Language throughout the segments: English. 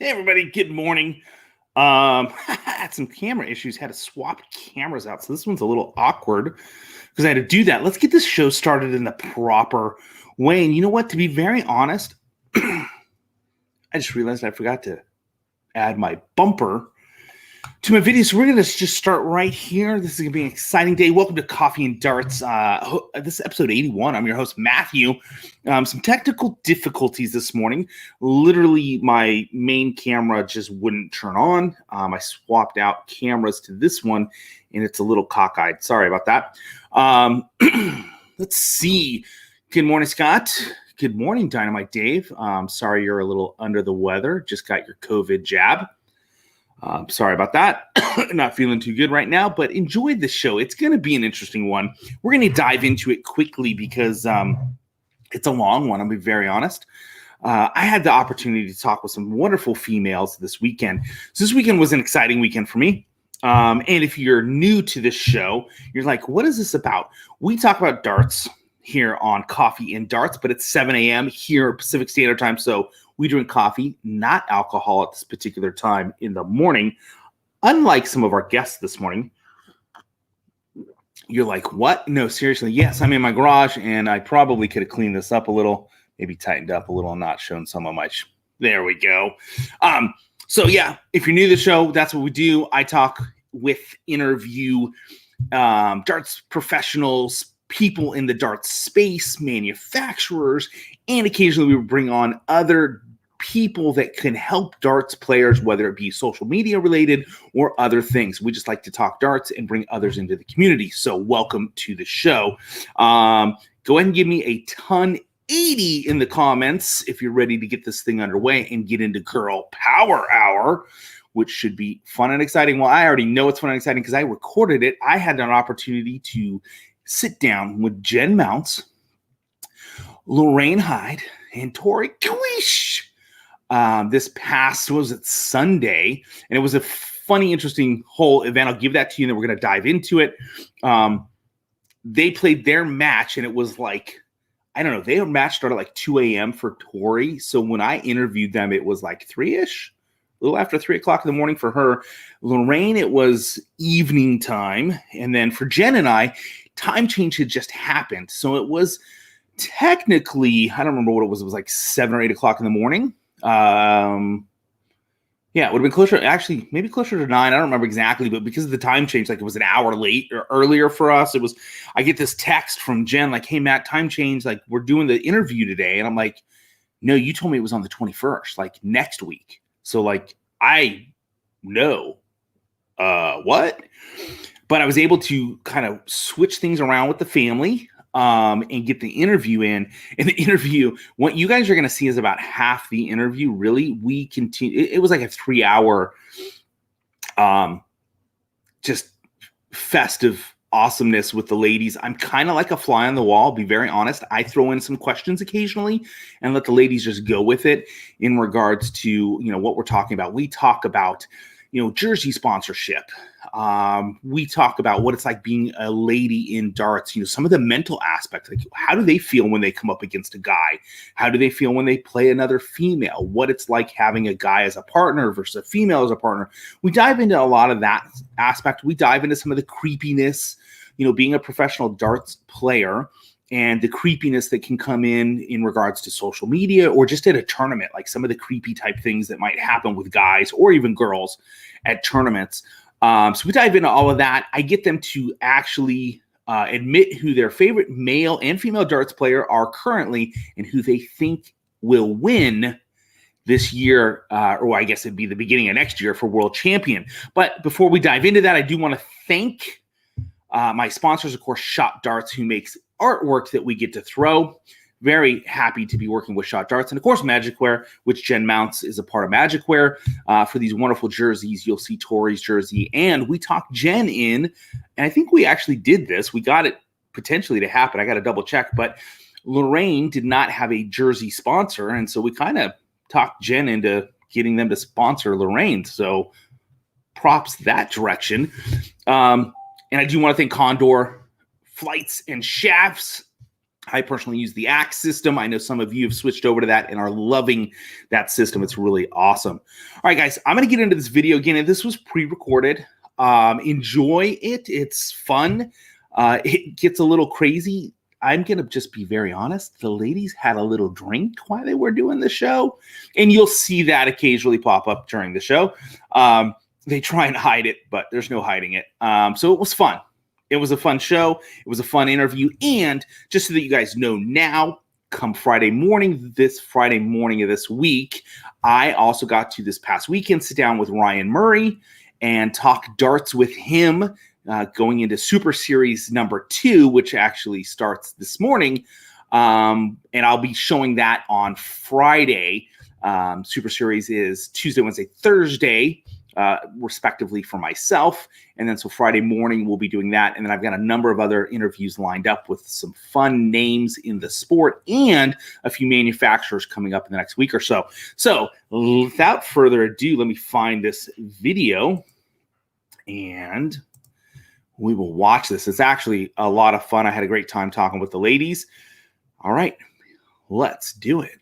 Hey everybody, good morning. Had some camera issues, had to swap cameras out. So this one's a little awkward because I had to do that. Let's get this show started in the proper way. And you know what? To be very honest, I just realized I forgot to add my bumper to my video. So we're going to just start right here. This is going to be an exciting day. Welcome to Coffee and Darts. This is episode 81. I'm your host, Matthew. Some technical difficulties this morning. Literally, my main camera just wouldn't turn on. I swapped out cameras to this one, and it's a little cockeyed. Sorry about that. Let's see. Good morning, Scott. Good morning, Dynamite Dave. Sorry you're a little under the weather. Just got your COVID jab. Sorry about that. Not feeling too good right now, but enjoyed the show. It's going to be an interesting one. We're going to dive into it quickly because it's a long one. I'll be very honest. I had the opportunity to talk with some wonderful females this weekend. So this weekend was an exciting weekend for me. And if you're new to this show, you're like, what is this about? We talk about darts here on Coffee and Darts, but it's 7 a.m. here Pacific Standard Time. So we drink coffee, not alcohol at this particular time in the morning. Unlike some of our guests this morning, you're like, what? No, seriously. Yes, I'm in my garage, and I probably could have cleaned this up a little, maybe tightened up a little and not shown some of my... There we go. So, yeah, if you're new to the show, that's what we do. I talk interview darts professionals, people in the darts space, manufacturers, and occasionally we bring on other people that can help darts players, whether it be social media related or other things. We just like to talk darts and bring others into the community. So welcome to the show. Go ahead and give me a ton 80 in the comments if you're ready to get this thing underway and get into Girl Power Hour, which should be fun and exciting. Well, I already know it's fun and exciting because I recorded it. I had an opportunity to sit down with Jenn Mounts, Lorraine Hyde, and Tori Kewish. This past, was it Sunday? And it was a funny, interesting whole event. I'll give that to you, and then we're going to dive into it. They played their match, and it was like, I don't know, their match started like 2 a.m. for Tori. So when I interviewed them, it was like 3-ish, a little after 3 o'clock in the morning for her. Lorraine, it was evening time. And then for Jenn and I, time change had just happened. So it was technically, I don't remember what it was. It was like 7 or 8 o'clock in the morning. Yeah, it would have been closer, actually, maybe closer to 9. I don't remember exactly, but because of the time change, like it was an hour late or earlier for us. It was, I get this text from Jenn, like, hey, Matt, time change. Like, we're doing the interview today. And I'm like, no, you told me it was on the 21st, like next week. So, like, I know, what? But I was able to kind of switch things around with the family. And get the interview in. And the interview, what you guys are going to see is about half the interview. Really, we continue. It was like a 3-hour, just festive awesomeness with the ladies. I'm kind of like a fly on the wall. I'll be very honest. I throw in some questions occasionally and let the ladies just go with it in regards to, what we're talking about. We talk about, jersey sponsorship. We talk about what it's like being a lady in darts, some of the mental aspects, like how do they feel when they come up against a guy? How do they feel when they play another female? What it's like having a guy as a partner versus a female as a partner. We dive into a lot of that aspect. We dive into some of the creepiness, being a professional darts player and the creepiness that can come in regards to social media or just at a tournament, like some of the creepy type things that might happen with guys or even girls at tournaments. So we dive into all of that. I get them to actually admit who their favorite male and female darts player are currently and who they think will win this year, or I guess it'd be the beginning of next year for world champion. But before we dive into that, I do want to thank my sponsors, of course, Shot Darts, who makes artwork that we get to throw. Very happy to be working with Shot Darts. And of course, Magicwear, which Jenn Mounts is a part of Magicwear. For these wonderful jerseys, you'll see Tori's jersey. And we talked Jenn in, and I think we actually did this. We got it potentially to happen. I got to double check. But Lorraine did not have a jersey sponsor. And so we kind of talked Jenn into getting them to sponsor Lorraine. So props that direction. And I do want to thank Condor Flights and Shafts. I personally use the Axe system. I know some of you have switched over to that and are loving that system. It's really awesome. All right, guys, I'm going to get into this video again. And this was pre-recorded. Enjoy it. It's fun. It gets a little crazy. I'm going to just be very honest. The ladies had a little drink while they were doing the show. And you'll see that occasionally pop up during the show. They try and hide it, but there's no hiding it. So it was fun. It was a fun show. It was a fun interview. And just so that you guys know now, come Friday morning, this Friday morning of this week, I also got to this past weekend sit down with Ryan Murray and talk darts with him going into Super Series number 2, which actually starts this morning. And I'll be showing that on Friday. Super Series is Tuesday, Wednesday, Thursday. Respectively for myself. And then so Friday morning we'll be doing that. And then I've got a number of other interviews lined up with some fun names in the sport and a few manufacturers coming up in the next week or so. So without further ado, let me find this video and we will watch this. It's actually a lot of fun. I had a great time talking with the ladies. All right, let's do it.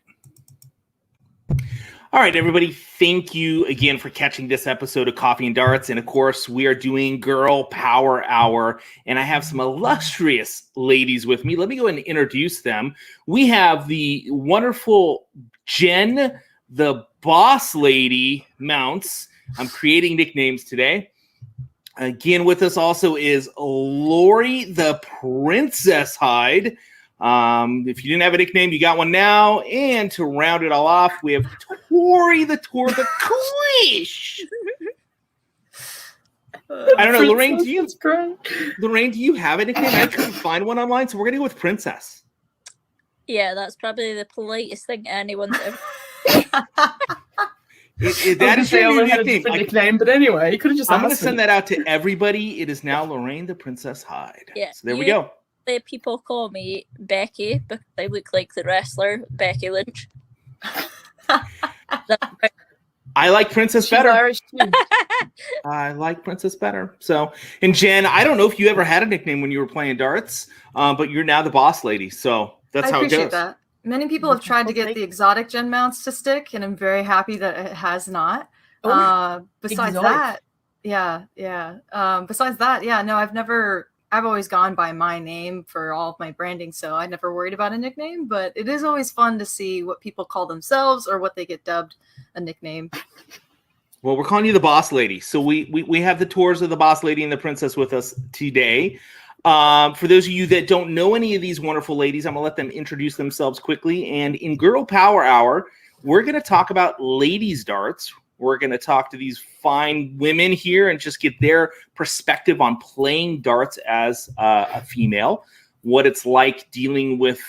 All right, everybody, thank you again for catching this episode of Coffee and Darts. And, of course, we are doing Girl Power Hour, and I have some illustrious ladies with me. Let me go ahead and introduce them. We have the wonderful Jenn, the Boss Lady Mounts. I'm creating nicknames today. Again, with us also is Lori, the Princess Hyde. If you didn't have a nickname, you got one now. And to round it all off, we have Tori, the Kewish. I don't know, Lorraine. Do you have a nickname? I couldn't find one online, so we're gonna go with Princess. Yeah, that's probably the politest thing anyone's ever. That is your nickname. But anyway, you could have just. I'm gonna send that out to everybody. It is now Lorraine, the Princess Hyde. Yeah, so there we go. People call me Becky because I look like the wrestler Becky Lynch. I like Princess better. I like Princess better. So, and Jen, I don't know if you ever had a nickname when you were playing darts, but you're now the Boss Lady. So that's how it goes. I appreciate that. Many people have tried to get the exotic Jenn Mounts to stick, and I'm very happy that it has not. Besides that, I've always gone by my name for all of my branding, so I never worried about a nickname, but it is always fun to see what people call themselves or what they get dubbed a nickname. Well, we're calling you the Boss Lady. So we have the tours of the Boss Lady and the Princess with us today. For those of you that don't know any of these wonderful ladies, I'm going to let them introduce themselves quickly. And in Girl Power Hour, we're going to talk about ladies' darts. We're going to talk to these fine women here and just get their perspective on playing darts as a female, what it's like dealing with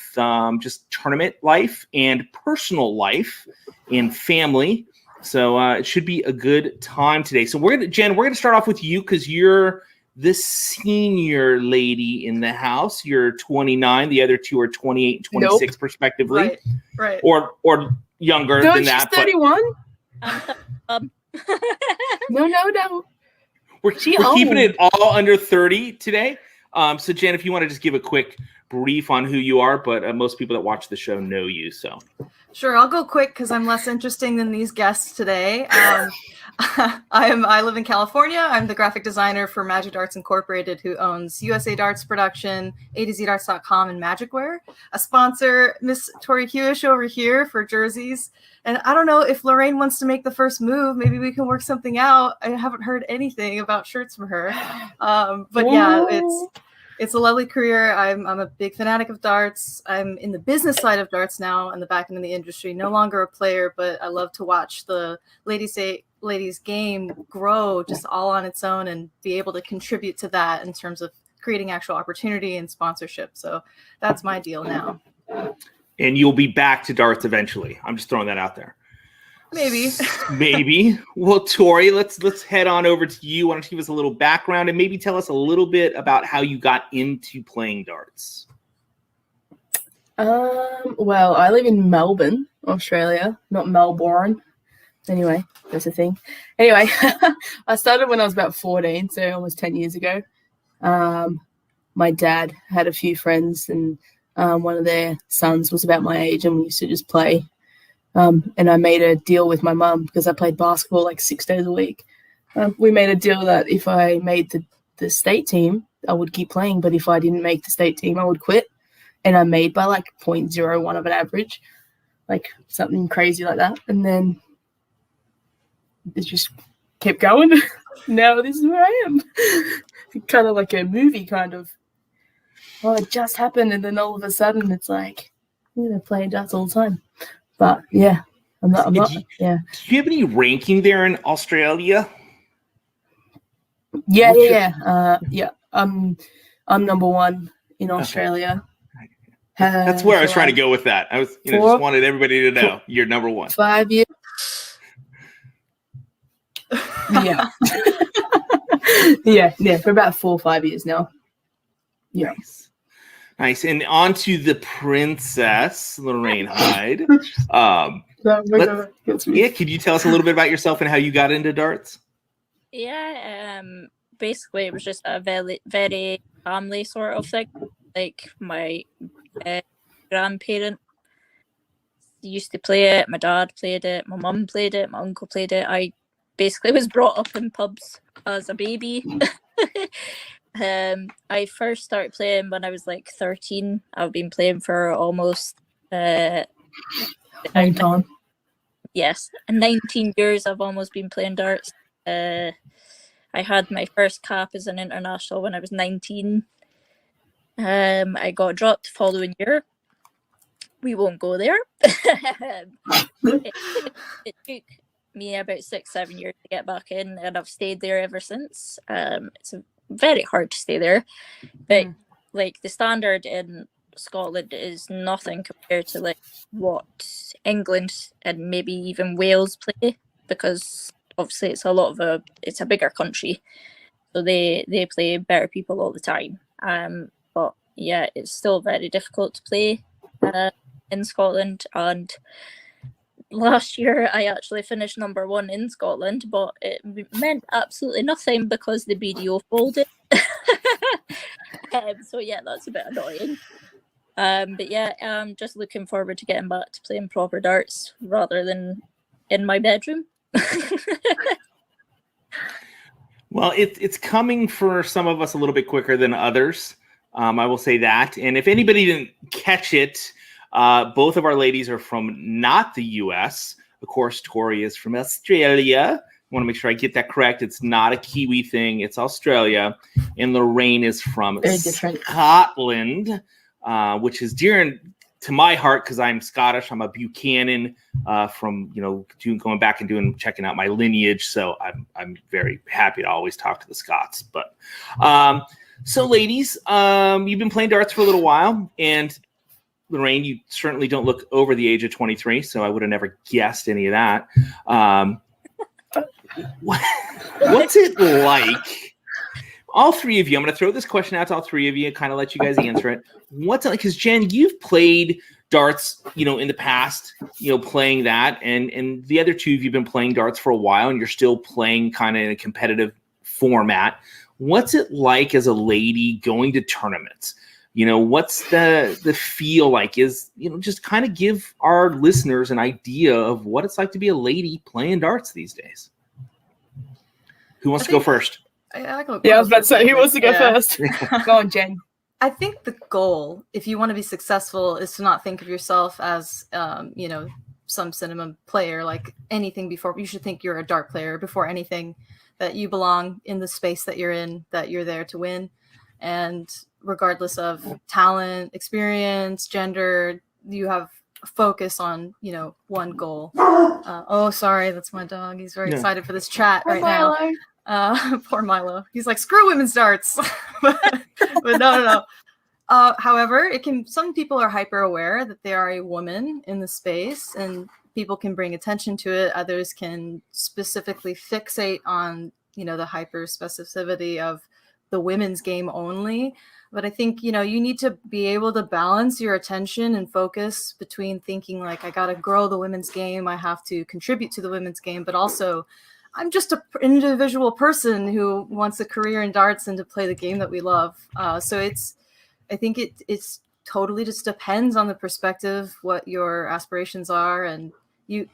just tournament life and personal life and family. So it should be a good time today. So Jen, we're going to start off with you because you're the senior lady in the house. You're 29. The other two are 28 and 26 respectively. Right. Or younger than that. She's 31. No. We're keeping it all under 30 today. So Jen, if you want to just give a quick brief on who you are, but most people that watch the show know you. So sure, I'll go quick because I'm less interesting than these guests today. I live in California. I'm the graphic designer for Magic Darts Incorporated, who owns USA Darts Production, A2ZDarts.com, and Magicwear. A sponsor, Miss Tori Kewish over here for jerseys. And I don't know if Lorraine wants to make the first move. Maybe we can work something out. I haven't heard anything about shirts from her. But yeah, it's a lovely career. I'm a big fanatic of darts. I'm in the business side of darts now and the back end of the industry. No longer a player, but I love to watch the ladies game grow just all on its own and be able to contribute to that in terms of creating actual opportunity and sponsorship. So that's my deal now. And you'll be back to darts eventually. I'm just throwing that out there. Maybe. Well, Tori, let's head on over to you. Why don't you give us a little background and maybe tell us a little bit about how you got into playing darts? Well, I live in Melbourne, Australia, not Melbourne. Anyway, that's a thing. Anyway, I started when I was about 14, so almost 10 years ago. My dad had a few friends and One of their sons was about my age, and we used to just play. And I made a deal with my mum because I played basketball like 6 days a week. We made a deal that if I made the state team, I would keep playing, but if I didn't make the state team, I would quit. And I made by like 0.01 of an average, like something crazy like that. And then it just kept going. Now this is where I am. Kind of like a movie, kind of. Well, it just happened, and then all of a sudden it's like, I'm going to play darts all the time. But yeah, I'm not. Yeah. Do you have any ranking there in Australia? Yeah. I'm number one in Australia. That's where I was trying to go with that. I was, just wanted everybody to know you're number one. 5 years. Yeah. yeah, for about 4 or 5 years now. Yeah. Nice. And on to the princess, Lorraine Hyde. Could you tell us a little bit about yourself and how you got into darts? Yeah, basically it was just a very, very family sort of thing. Like my grandparent used to play it, my dad played it, my mum played it, my uncle played it. I basically was brought up in pubs as a baby. I first started playing when I was like 13. I've been playing for almost 19 years. I've almost been playing darts. I had my first cap as an international when I was 19. I got dropped the following year. We won't go there. It took me about 6-7 years to get back in, and I've stayed there ever since. It's very hard to stay there, but like the standard in Scotland is nothing compared to like what England and maybe even Wales play, because obviously it's a bigger country, so they play better people all the time. But yeah, it's still very difficult to play in Scotland. And last year I actually finished number one in Scotland, but it meant absolutely nothing because the BDO folded. So yeah, that's a bit annoying. But yeah, I'm just looking forward to getting back to playing proper darts rather than in my bedroom. Well, it's coming for some of us a little bit quicker than others. I will say that. And if anybody didn't catch it, both of our ladies are from not the U.S. Of course, Tori is from Australia. I want to make sure I get that correct. It's not a Kiwi thing. It's Australia. And Lorraine is from Scotland, which is dear to my heart because I'm Scottish. I'm a Buchanan from, going back and checking out my lineage. So I'm very happy to always talk to the Scots. But so ladies, you've been playing darts for a little while, and Lorraine, you certainly don't look over the age of 23, so I would have never guessed any of that. What's it like? All three of you, I'm going to throw this question out to all three of you, kind of let you guys answer it. What's it like? Because Jen, you've played darts, in the past, playing that, and the other two of you have been playing darts for a while, and you're still playing kind of in a competitive format. What's it like as a lady going to tournaments? What's the feel like? Is, just kind of give our listeners an idea of what it's like to be a lady playing darts these days. Who wants to go first? I was about to say, who wants to go first? Go on, Jen. I think the goal, if you want to be successful, is to not think of yourself as, some cinema player, like anything before. You should think you're a dart player before anything, that you belong in the space that you're in, that you're there to win. And regardless of talent, experience, gender, you have a focus on, one goal. Sorry, that's my dog. He's very excited for this chat right now. Poor Milo. He's like, screw women's darts. but no. However, some people are hyper aware that they are a woman in the space, and people can bring attention to it. Others can specifically fixate on, the hyper specificity of the women's game only. But I think, you need to be able to balance your attention and focus between thinking like, I got to grow the women's game, I have to contribute to the women's game, but also I'm just an individual person who wants a career in darts and to play the game that we love. So I think it's totally just depends on the perspective, what your aspirations are, and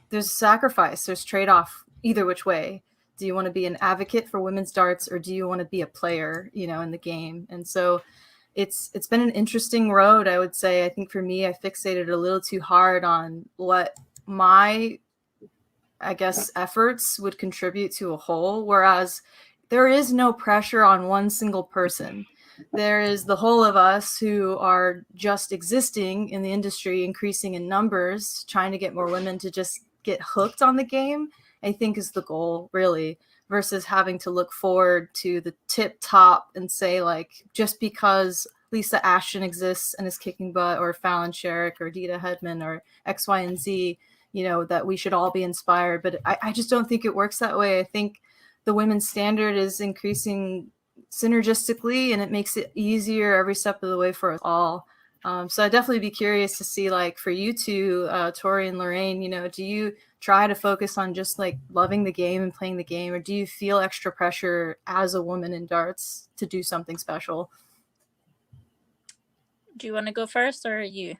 there's sacrifice, there's trade-off either which way. Do you want to be an advocate for women's darts, or do you want to be a player, in the game? And so it's been an interesting road, I would say. I think for me, I fixated a little too hard on what my, I guess, efforts would contribute to a whole, whereas there is no pressure on one single person. There is the whole of us who are just existing in the industry, increasing in numbers, trying to get more women to just get hooked on the game, I think is the goal, really, versus having to look forward to the tip top and say, like, just because Lisa Ashton exists and is kicking butt, or Fallon Sherrick or Dita Hedman or X, Y, and Z, that we should all be inspired. But I just don't think it works that way. I think the women's standard is increasing synergistically, and it makes it easier every step of the way for us all. So I'd definitely be curious to see, like, for you two, Tori and Lorraine, do you try to focus on just like loving the game and playing the game, or do you feel extra pressure as a woman in darts to do something special? Do you want to go first, or you?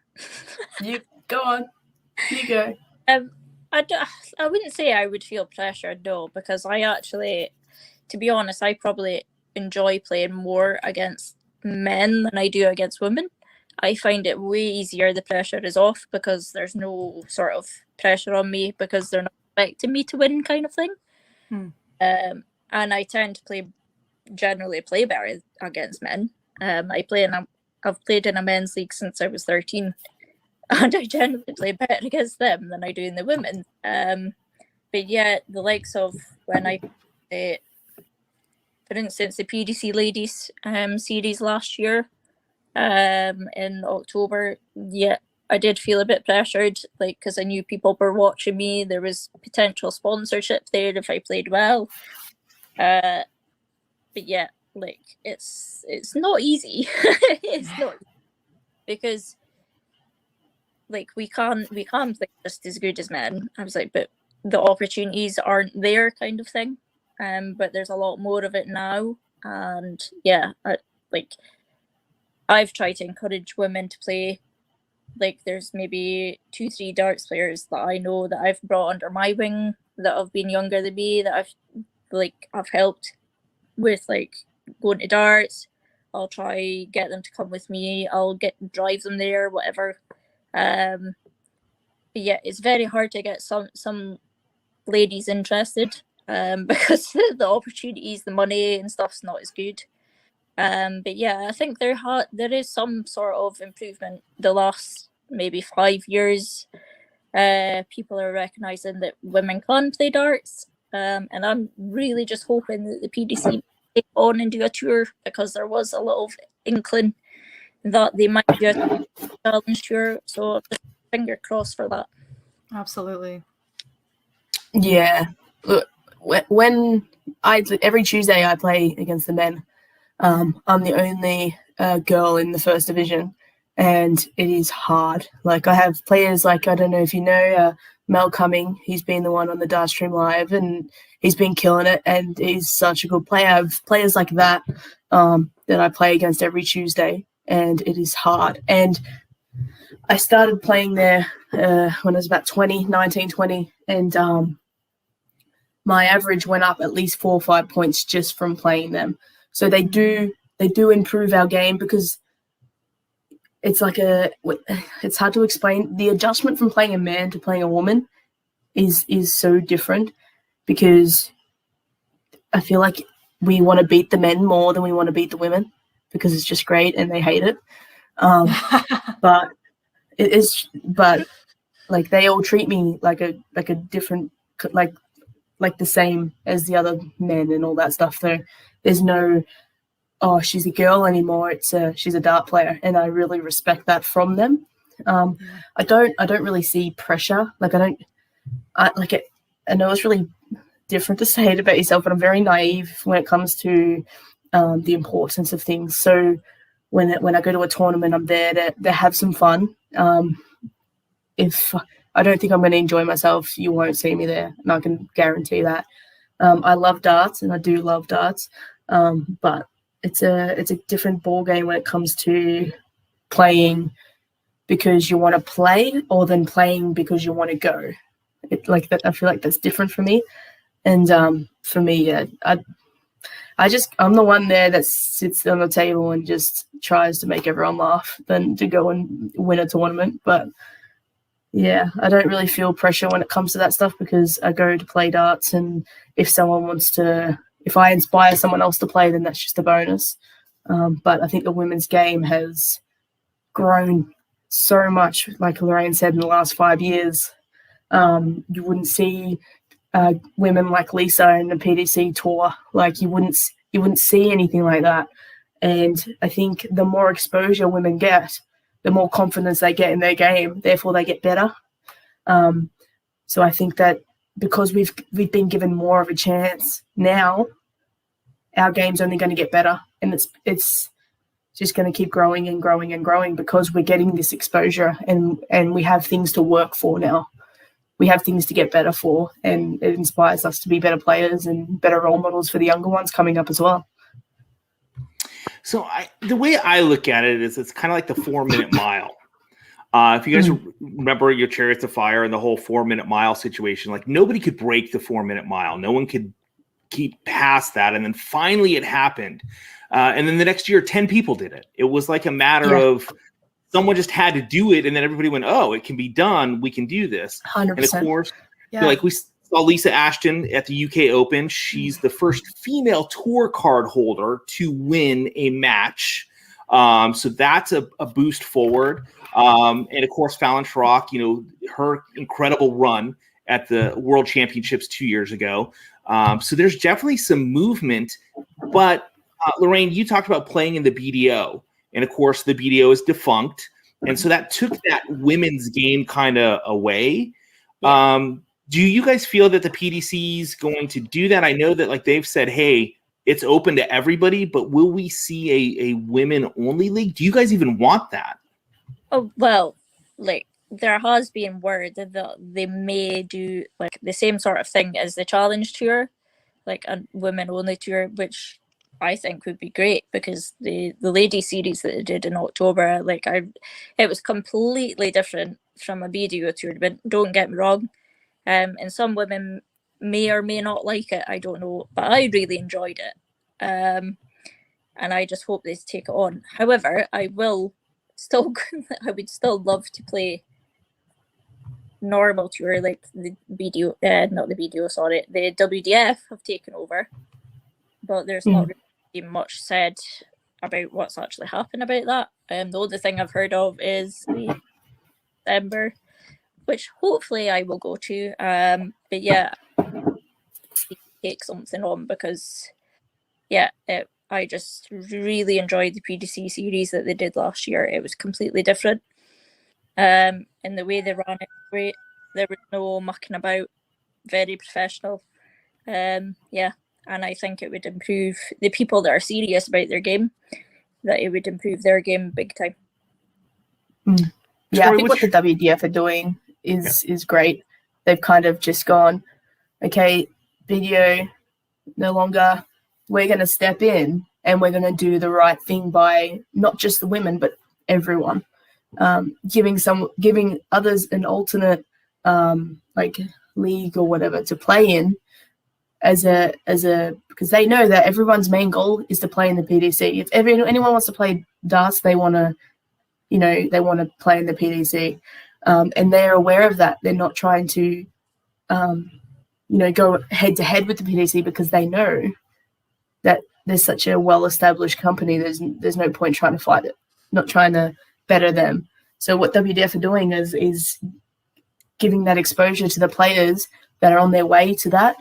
You go on. You go. I wouldn't say I would feel pressure, no, because I actually, to be honest, I probably enjoy playing more against men than I do against women. I find it way easier. The pressure is off because there's no sort of pressure on me because they're not expecting me to win, kind of thing. And I tend to generally play better against men. I've played in a men's league since I was 13, and I generally play better against them than I do in the women. But yeah, the likes of when I play, for instance, the PDC Ladies series last year, in October, yeah, I did feel a bit pressured, like, because I knew people were watching me. There was potential sponsorship there if I played well. But yeah, like, it's not easy. It's not easy because, like, we can't play just as good as men. I was like, but the opportunities aren't there, kind of thing. But there's a lot more of it now, and yeah, I've tried to encourage women to play. Like, there's maybe 2-3 darts players that I know that I've brought under my wing that have been younger than me, that I've helped with, like, going to darts. I'll try get them to come with me. I'll drive them there, whatever. But yeah, it's very hard to get some ladies interested, because the opportunities, the money and stuff's not as good. But yeah, I think there is some sort of improvement the last maybe 5 years. People are recognizing that women can play darts, and I'm really just hoping that the PDC take on and do a tour, because there was a little inkling that they might do a challenge tour. So just finger crossed for that. Absolutely. Yeah. Look, when every Tuesday I play against the men. I'm the only girl in the first division, and it is hard. Like, I have players like, I don't know if you know, Mel Cumming. He's been the one on the Dart Stream Live, and he's been killing it, and he's such a good player. I have players like that that I play against every Tuesday, and it is hard. And I started playing there when I was about 19, 20, and my average went up at least 4 or 5 points just from playing them. So they do improve our game, because it's like it's hard to explain. The adjustment from playing a man to playing a woman is so different, because I feel like we want to beat the men more than we want to beat the women, because it's just great and they hate it. But it is, like, they all treat me like a different, like the same as the other men and all that stuff. So there's no, oh, she's a girl anymore. It's she's a dart player, and I really respect that from them. I don't really see pressure. Like, I know it's really different to say it about yourself, but I'm very naive when it comes to the importance of things. So when I go to a tournament, I'm there to have some fun. If I don't think I'm going to enjoy myself, you won't see me there, and I can guarantee that. I love darts, and I do love darts, but it's a different ball game when it comes to playing because you want to play or than playing because you want to go. Like that, I feel like that's different for me. And for me, yeah, I'm the one there that sits on the table and just tries to make everyone laugh than to go and win a tournament. But yeah, I don't really feel pressure when it comes to that stuff because I go to play darts, and if I inspire someone else to play, then that's just a bonus. But I think the women's game has grown so much, like Lorraine said, in the last 5 years. You wouldn't see women like Lisa in the PDC tour. Like you wouldn't see anything like that. And I think the more exposure women get, the more confidence they get in their game. Therefore, they get better. So I think that because we've been given more of a chance now, our game's only going to get better, and it's just going to keep growing and growing and growing because we're getting this exposure, and we have things to work for now. We have things to get better for, and it inspires us to be better players and better role models for the younger ones coming up as well. So the way I look at it is it's kind of like the 4-minute mile. If you guys remember your Chariots of Fire and the whole 4-minute mile situation, like nobody could break the 4-minute mile. No one could keep past that. And then finally it happened. And then the next year, 10 people did it. It was like a matter of someone just had to do it. And then everybody went, oh, it can be done. We can do this. 100%. And of course, like we saw Lisa Ashton at the UK Open. She's the first female tour card holder to win a match. So that's a boost forward. And of course, Fallon Schrock, her incredible run at the World Championships 2 years ago. So there's definitely some movement. But Lorraine, you talked about playing in the BDO. And of course, the BDO is defunct. And so that took that women's game kind of away. Do you guys feel that the PDC is going to do that? I know that like they've said, hey, it's open to everybody, but will we see a women-only league? Do you guys even want that? Oh, well, like there has been word that they may do like the same sort of thing as the Challenge Tour, like a women-only tour, which I think would be great because the lady series that they did in October, it was completely different from a BDO tour. But don't get me wrong, and some women may or may not like it. I don't know, but I really enjoyed it, and I just hope they take it on. However, I would still love to play normal tour like the BDO, not the BDO, sorry, the WDF have taken over, but there's not really much said about what's actually happened about that. The only thing I've heard of is the December, which hopefully I will go to. But yeah, take something on because I just really enjoyed the PDC series that they did last year. It was completely different. And the way they ran it, great. There was no mucking about, very professional. And I think it would improve the people that are serious about their game, that it would improve their game big time. Yeah, I think what the WDF are doing is great. They've kind of just gone, okay, video, no longer, we're going to step in and we're going to do the right thing by not just the women, but everyone. Giving others an alternate like league or whatever to play in as a because they know that everyone's main goal is to play in the PDC. If anyone wants to play darts, they want to play in the PDC, and they're aware of that. They're not trying to go head to head with the PDC because they know that there's such a well-established company. There's no point trying to fight it, not trying to better them. So what WDF are doing is giving that exposure to the players that are on their way to that.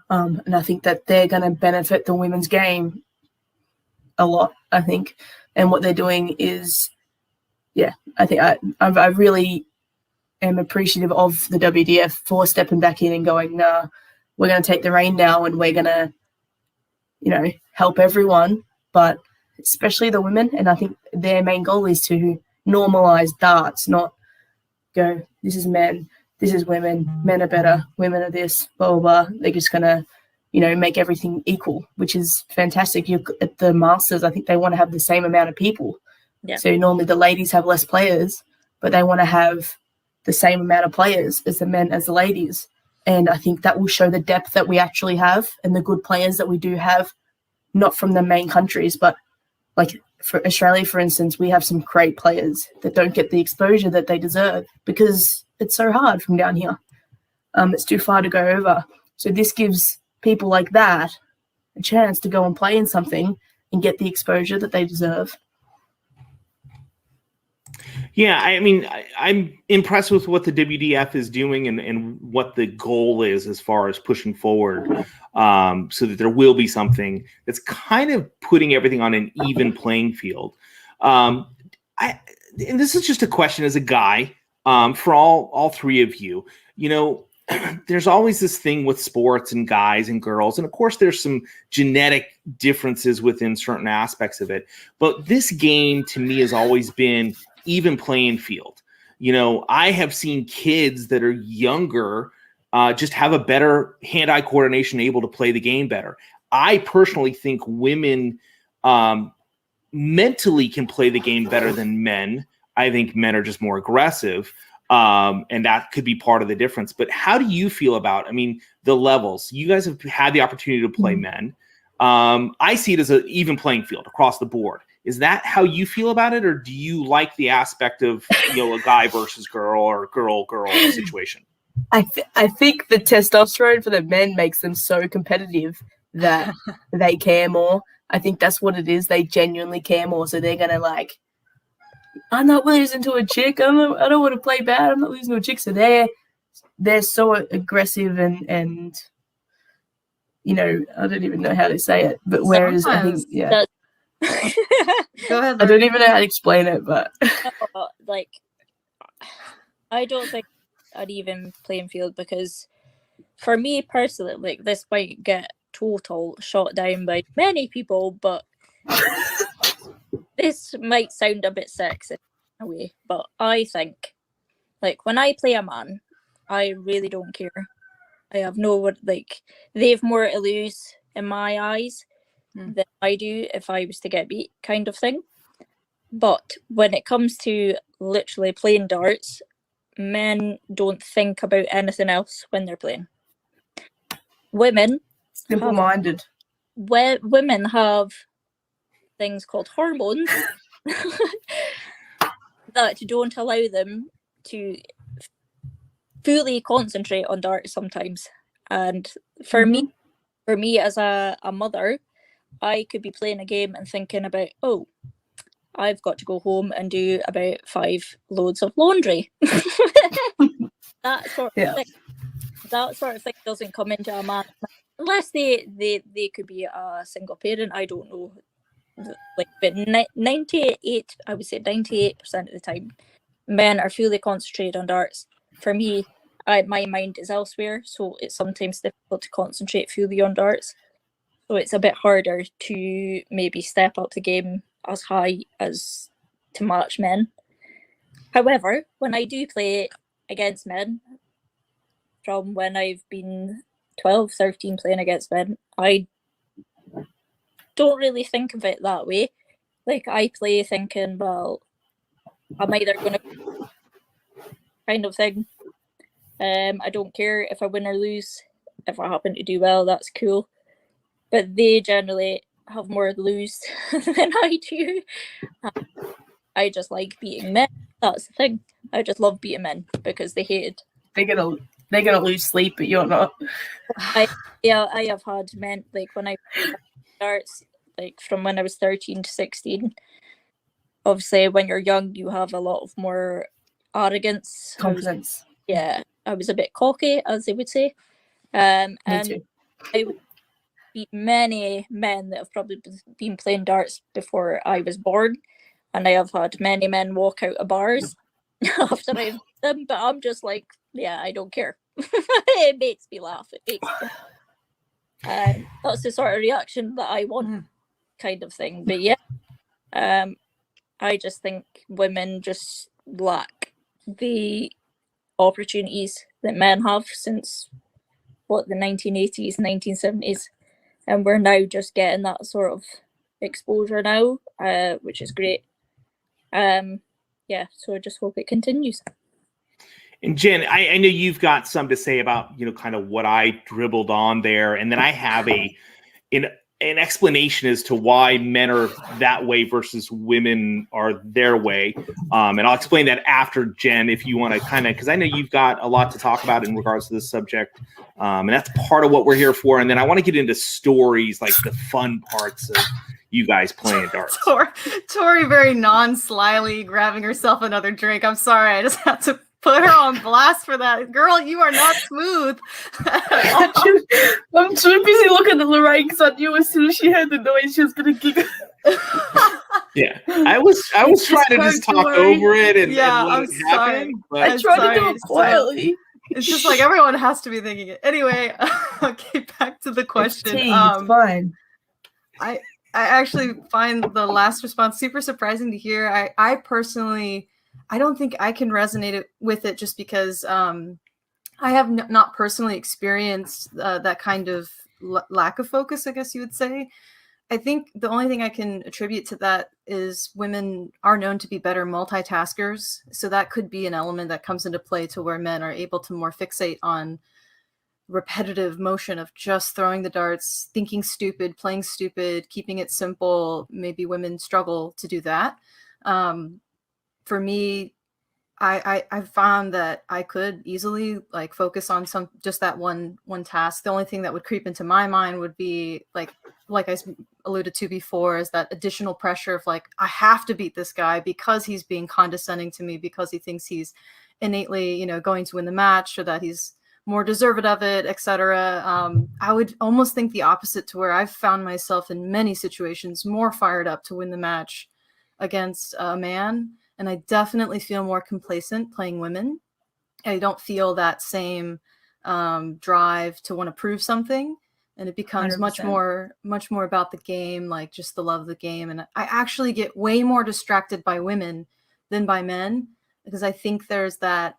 And I think that they're going to benefit the women's game a lot, I think. And what they're doing is, I think I really am appreciative of the WDF for stepping back in and going, nah, we're going to take the reign now and we're going to, help everyone, but especially the women. And I think their main goal is to normalize darts, not go, this is men, this is women, men are better, women are this, blah, blah, blah. They're just going to, make everything equal, which is fantastic. At the Masters, I think they want to have the same amount of people. Yeah. So normally the ladies have less players, but they want to have the same amount of players as the men as the ladies. And I think that will show the depth that we actually have and the good players that we do have, not from the main countries, but like for Australia, for instance, we have some great players that don't get the exposure that they deserve because it's so hard from down here. It's too far to go over. So this gives people like that a chance to go and play in something and get the exposure that they deserve. Yeah, I mean, I'm impressed with what the WDF is doing and what the goal is as far as pushing forward, so that there will be something that's kind of putting everything on an even playing field. And this is just a question as a guy, for all three of you. You know, there's always this thing with sports and guys and girls, and of course there's some genetic differences within certain aspects of it. But this game to me has always been even playing field. You know, I have seen kids that are younger just have a better hand-eye coordination, able to play the game better. I personally think women mentally can play the game better than men. I think men are just more aggressive, and that could be part of the difference. But how do you feel about, I mean, the levels? You guys have had the opportunity to play men. I see it as an even playing field across the board. Is that how you feel about it, or do you like the aspect of, you know, a guy versus girl or girl situation? I think the testosterone for the men makes them so competitive that they care more. I think that's what it is. They genuinely care more, so they're gonna like, I'm not losing to a chick. I don't want to play bad. I'm not losing to a chick. So they're so aggressive and you know, I don't even know how to say it. But whereas I think, yeah. Go ahead. I don't even know how to explain it, but like, I don't think an even playing field, because for me personally, like, this might get total shot down by many people, but this might sound a bit sexist in a way, but I think, like, when I play a man, I really don't care. I have no, like, they've more to lose in my eyes than I do if I was to get beat, kind of thing. But when it comes to literally playing darts, men don't think about anything else when they're playing. Women, simple-minded. Women have things called hormones that don't allow them to fully concentrate on darts sometimes. And for me as a mother, I could be playing a game and thinking about, oh, I've got to go home and do about 5 loads of laundry. That sort of thing doesn't come into a man unless they could be a single parent. I don't know, like, but 98, I would say 98% of the time, men are fully concentrated on darts. For me, my mind is elsewhere, so it's sometimes difficult to concentrate fully on darts. So it's a bit harder to maybe step up the game as high as to match men. However, when I do play against men, from when I've been 12, 13 playing against men, I don't really think of it that way. Like, I play thinking, well, I'm either going to kind of thing. I don't care if I win or lose. If I happen to do well, that's cool. But they generally have more to lose than I do. I just like beating men. That's the thing. I just love beating men because they hated. They're gonna lose sleep, but you're not. I have had men, like, when I starts, like, from when I was 13 to 16. Obviously, when you're young, you have a lot of more arrogance, Confidence. I was a bit cocky, as they would say. And too. I would beat many men that have probably been playing darts before I was born, and I have had many men walk out of bars after I've beat them. But I'm just like, yeah, I don't care. It makes me laugh. It makes me. That's the sort of reaction that I want, kind of thing. But yeah, I just think women just lack the opportunities that men have since the 1980s, 1970s, and we're now just getting that sort of exposure now, which is great. Yeah, so I just hope it continues. And Jen, I know you've got some to say about, kind of what I dribbled on there. And then I have an explanation as to why men are that way versus women are their way. And I'll explain that after, Jen, if you want to kind of, because I know you've got a lot to talk about in regards to this subject. And that's part of what we're here for. And then I want to get into stories, like the fun parts of you guys playing darts. Tori very non-slyly grabbing herself another drink. I'm sorry, I just have to put her on blast for that. Girl, you are not smooth. I'm too busy looking at Lorraine because I knew as soon as she heard the noise she was going to giggle. Yeah, I was trying to just talk over it and I'm let it happen. But I tried to do it quietly. It's just like everyone has to be thinking it. Anyway, okay, back to the question. It's fine. I actually find the last response super surprising to hear. I personally, I don't think I can resonate with it just because I have not personally experienced that kind of lack of focus, I guess you would say. I think the only thing I can attribute to that is women are known to be better multitaskers. So that could be an element that comes into play to where men are able to more fixate on repetitive motion of just throwing the darts, thinking stupid, playing stupid, keeping it simple. Maybe women struggle to do that. For me, I found that I could easily like focus on just that one task. The only thing that would creep into my mind would be like I alluded to before, is that additional pressure of like, I have to beat this guy because he's being condescending to me, because he thinks he's innately, going to win the match, or that he's more deserved of it, etc. I would almost think the opposite, to where I've found myself in many situations more fired up to win the match against a man. And I definitely feel more complacent playing women. I don't feel that same drive to want to prove something. And it becomes 100%. much more about the game, like just the love of the game. And I actually get way more distracted by women than by men, because I think there's that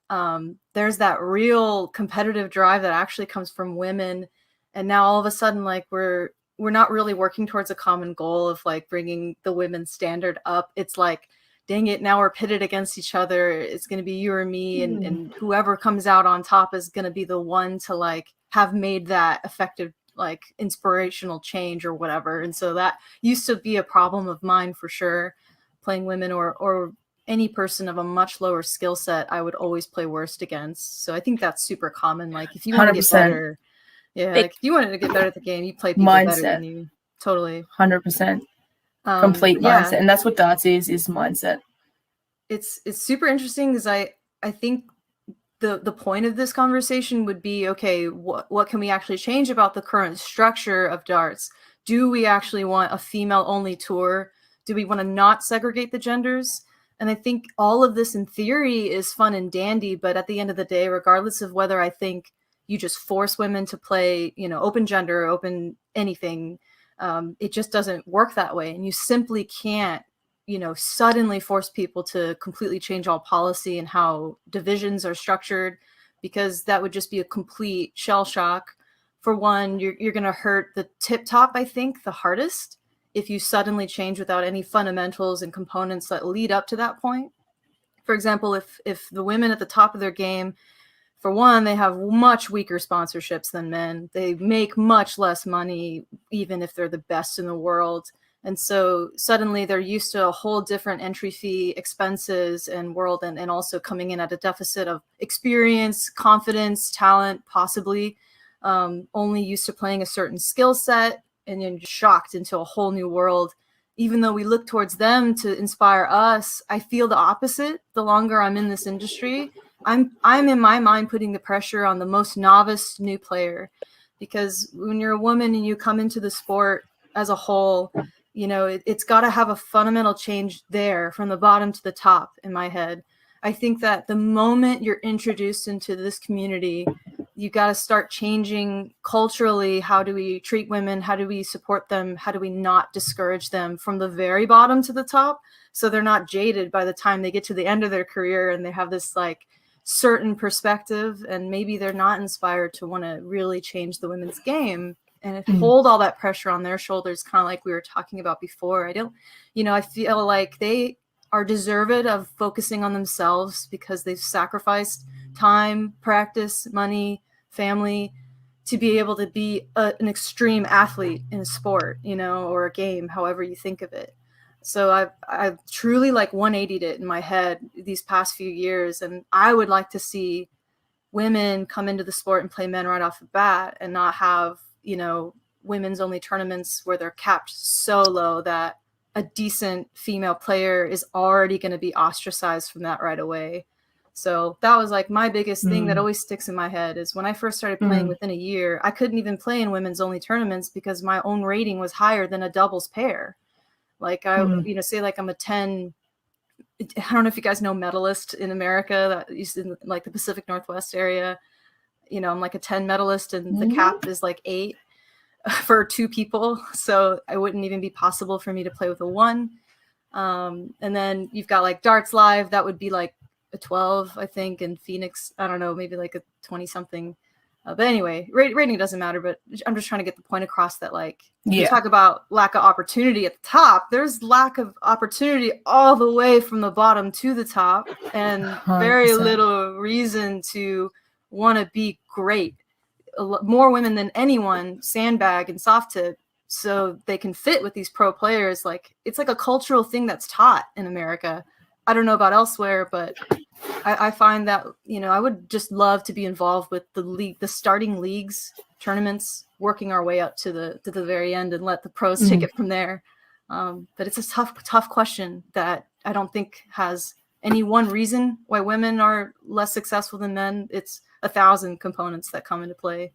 real competitive drive that actually comes from women. And now all of a sudden, like we're not really working towards a common goal of like bringing the women's standard up. It's like, dang it, now we're pitted against each other. It's going to be you or me, and whoever comes out on top is going to be the one to like have made that effective, like inspirational change or whatever. And so that used to be a problem of mine for sure. Playing women or any person of a much lower skill set, I would always play worst against. So I think that's super common. Like if you want to get 100%. better, like if you wanted to get better at the game, you play people better than you. Totally. 100%. Complete mindset. And that's what darts is mindset. It's super interesting, because I think the point of this conversation would be, okay, what can we actually change about the current structure of darts? Do we actually want a female only tour? Do we want to not segregate the genders? And I think all of this in theory is fun and dandy, but at the end of the day, regardless of whether I think you just force women to play, open gender, open anything, it just doesn't work that way. And you simply can't, suddenly force people to completely change all policy and how divisions are structured, because that would just be a complete shell shock. For one, you're going to hurt the tip top, I think, the hardest, if you suddenly change without any fundamentals and components that lead up to that point. For example, if the women at the top of their game, for one, they have much weaker sponsorships than men. They make much less money, even if they're the best in the world. And so suddenly they're used to a whole different entry fee, expenses, and world, and also coming in at a deficit of experience, confidence, talent, possibly only used to playing a certain skill set, and then shocked into a whole new world. Even though we look towards them to inspire us, I feel the opposite. The longer I'm in this industry, I'm in my mind putting the pressure on the most novice new player, because when you're a woman and you come into the sport as a whole, it's got to have a fundamental change there from the bottom to the top in my head. I think that the moment you're introduced into this community, you got to start changing culturally. How do we treat women? How do we support them? How do we not discourage them from the very bottom to the top, so they're not jaded by the time they get to the end of their career and they have this like certain perspective, and maybe they're not inspired to want to really change the women's game and hold all that pressure on their shoulders, kind of like we were talking about before. I feel like are deserved of focusing on themselves because they've sacrificed time, practice, money, family to be able to be an extreme athlete in a sport, you know, or a game, however you think of it. So I've truly like 180'd it in my head these past few years. And I would like to see women come into the sport and play men right off the bat and not have, you know, women's only tournaments where they're capped so low that a decent female player is already going to be ostracized from that right away. So that was like my biggest thing that always sticks in my head is when I first started playing within a year, I couldn't even play in women's only tournaments because my own rating was higher than a doubles pair. Like I, you know, say like I'm a 10, I don't know if you guys know medalist in America that used in like the Pacific Northwest area, you know, I'm like a 10 medalist and the cap is like 8 for 2 people. So it wouldn't even be possible for me to play with a 1. And then you've got like darts live. That would be like a 12, I think. And Phoenix, I don't know, maybe like a 20 something. But anyway, rating doesn't matter, but I'm just trying to get the point across that, like, you talk about lack of opportunity at the top. There's lack of opportunity all the way from the bottom to the top, and 100%. very little reason to want to be great. More women than anyone sandbag and soft tip so they can fit with these pro players. Like, it's like a cultural thing that's taught in America. I don't know about elsewhere, but I find that, you know, I would just love to be involved with the league, the starting leagues, tournaments, working our way up to the very end and let the pros take it from there. But it's a tough question that I don't think has any one reason why women are less successful than men. It's 1,000 components that come into play.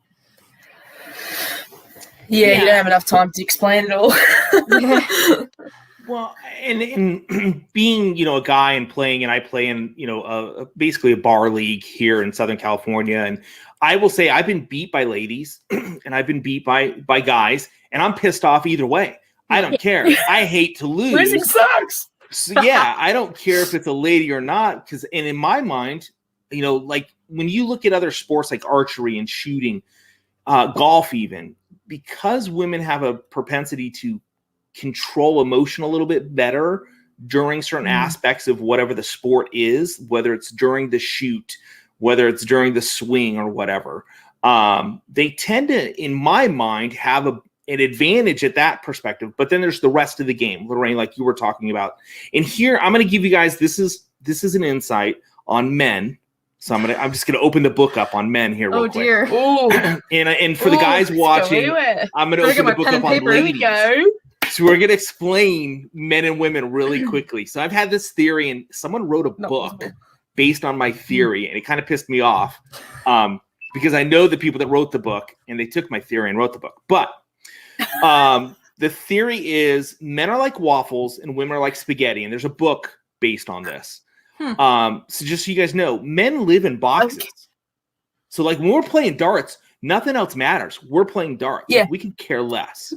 Yeah, you don't have enough time to explain it all. Well, and being, you know, a guy and playing, and I play in, you know, basically a bar league here in Southern California. And I will say I've been beat by ladies and I've been beat by guys, and I'm pissed off either way. I don't care. I hate to lose. Losing sucks. So, yeah, I don't care if it's a lady or not. And in my mind, you know, like when you look at other sports like archery and shooting, golf even, because women have a propensity to control emotion a little bit better during certain aspects of whatever the sport is, whether it's during the shoot, whether it's during the swing or whatever, they tend to, in my mind, have an advantage at that perspective. But then there's the rest of the game, Lorraine, like you were talking about. And here I'm going to give you guys, this is an insight on men. So I'm just going to open the book up on men here real quick. Dear. And for the guys watching, I'm going to open the book up on ladies. So we're going to explain men and women really quickly. So I've had this theory, and someone wrote a book based on my theory, and it kind of pissed me off because I know the people that wrote the book, and they took my theory and wrote the book. But the theory is men are like waffles and women are like spaghetti, and there's a book based on this. So just so you guys know, men live in boxes. Okay. So like when we're playing darts, nothing else matters. We're playing darts. Yeah. Like, we can care less.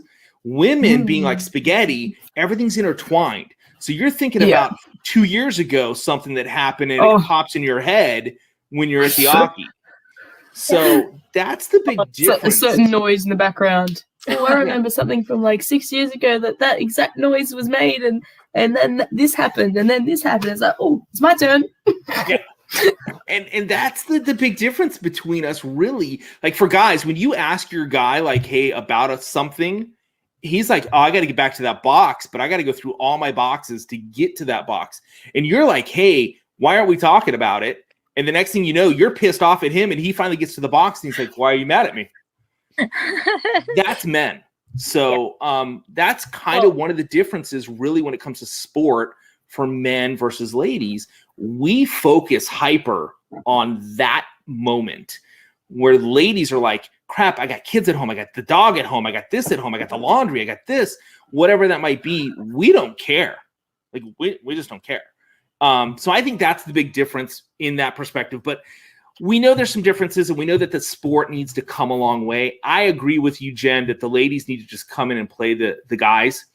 Women being like spaghetti, everything's intertwined. So you're thinking about 2 years ago, something that happened and it pops in your head when you're at the Aki. So that's the big difference. A certain noise in the background. Oh, I remember something from like 6 years ago that exact noise was made, and then this happened, and then this happened. It's like, oh, it's my turn. Yeah. And that's the big difference between us, really. Like for guys, when you ask your guy, like, hey, about something, he's like, oh, I got to get back to that box, but I got to go through all my boxes to get to that box. And you're like, hey, why aren't we talking about it? And the next thing you know, you're pissed off at him, and he finally gets to the box, and he's like, why are you mad at me? That's men. So that's kind of one of the differences, really, when it comes to sport for men versus ladies. We focus hyper on that moment, where ladies are like, crap, I got kids at home, I got the dog at home, I got this at home, I got the laundry, I got this, whatever that might be. We don't care. Like we just don't care. So I think that's the big difference in that perspective. But we know there's some differences, and we know that the sport needs to come a long way. I agree with you, Jen, that the ladies need to just come in and play the guys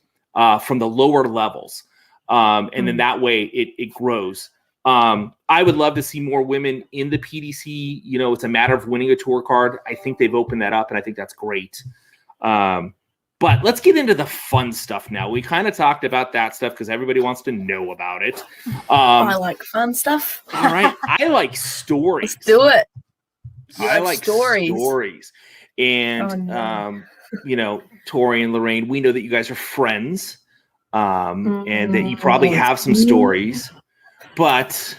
from the lower levels. And then that way it grows. I would love to see more women in the PDC. You know, it's a matter of winning a tour card. I think they've opened that up, and I think that's great. But let's get into the fun stuff now. We kind of talked about that stuff because everybody wants to know about it. I like fun stuff. All right. I like stories. Let's do it. I like stories. And, Tori and Lorraine, we know that you guys are friends and that you probably have some stories. But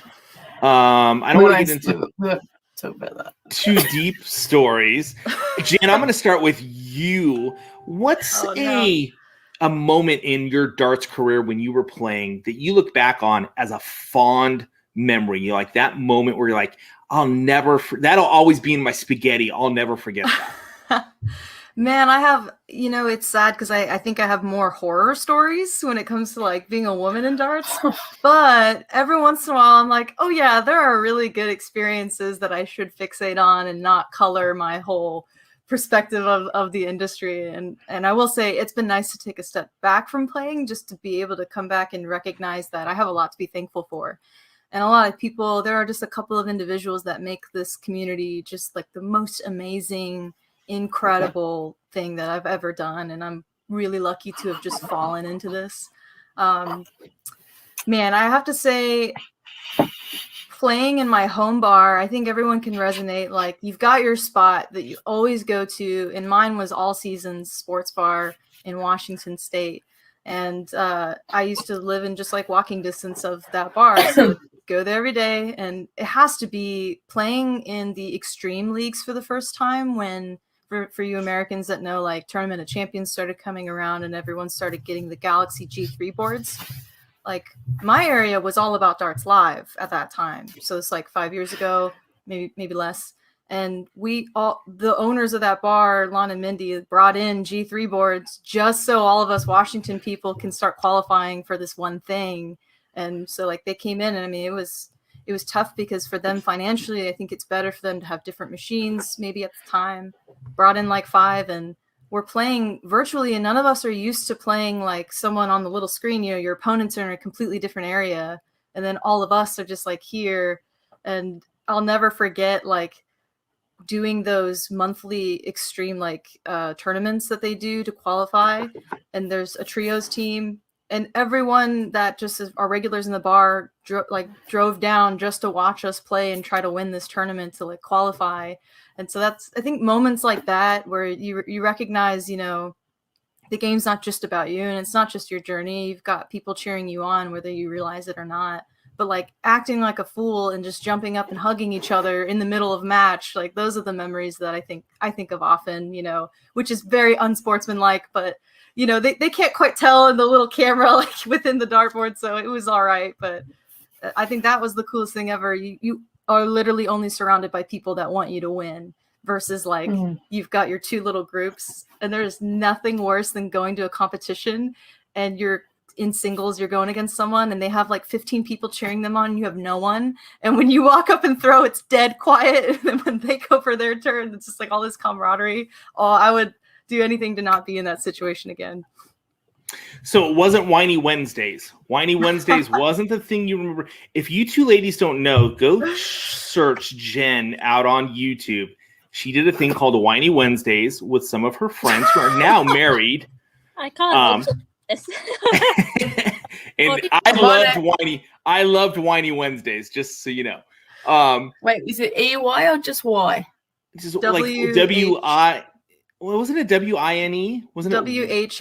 I don't want to get into talk about that. too deep stories. Jen, I'm going to start with you. What's a moment in your darts career when you were playing that you look back on as a fond memory? You know, like that moment where you're like, that'll always be in my spaghetti. I'll never forget that. Man, I have, it's sad because I think I have more horror stories when it comes to like being a woman in darts. But every once in a while, I'm like, oh yeah, there are really good experiences that I should fixate on and not color my whole perspective of the industry. And I will say it's been nice to take a step back from playing just to be able to come back and recognize that I have a lot to be thankful for. And a lot of people, there are just a couple of individuals that make this community just like the most amazing, incredible thing that I've ever done. And I'm really lucky to have just fallen into this. Man, I have to say, playing in my home bar, I think everyone can resonate. Like, you've got your spot that you always go to. And mine was All Seasons Sports Bar in Washington State. And I used to live in just like walking distance of that bar. So go there every day. And it has to be playing in the extreme leagues for the first time when, for you Americans that know, like Tournament of Champions started coming around and everyone started getting the Galaxy G3 boards. Like, my area was all about darts live at that time. So it's like 5 years ago, maybe less. And the owners of that bar, Lon and Mindy, brought in G3 boards just so all of us Washington people can start qualifying for this one thing. And so like they came in, and I mean, it was tough because for them financially, I think it's better for them to have different machines maybe at the time. Brought in like 5, and we're playing virtually, and none of us are used to playing like someone on the little screen. You know, your opponents are in a completely different area, and then all of us are just like here. And I'll never forget like doing those monthly extreme like tournaments that they do to qualify, and there's a trios team, and everyone that just is our regulars in the bar drove down just to watch us play and try to win this tournament to like qualify. And so that's, I think, moments like that where you recognize, you know, the game's not just about you, and it's not just your journey. You've got people cheering you on whether you realize it or not. But like acting like a fool and just jumping up and hugging each other in the middle of match, like those are the memories that I think of often, you know, which is very unsportsmanlike, but you know, they can't quite tell in the little camera like within the dartboard, so it was all right. But I think that was the coolest thing ever. You are literally only surrounded by people that want you to win versus like you've got your two little groups, and there's nothing worse than going to a competition and you're in singles, you're going against someone and they have like 15 people cheering them on and you have no one. And when you walk up and throw, it's dead quiet. And then when they go for their turn, it's just like all this camaraderie. Oh, I would do anything to not be in that situation again. So it wasn't Whiny Wednesdays. Whiny Wednesdays wasn't the thing you remember. If you two ladies don't know, go search Jen out on YouTube. She did a thing called Whiny Wednesdays with some of her friends who are now married. I can't. And I loved Whiny Wednesdays, just so you know. Wait, is it EY or just Y? Just like W-I. Well, wasn't it W-I-N-E? Wasn't it W-H-I-N-E-Y?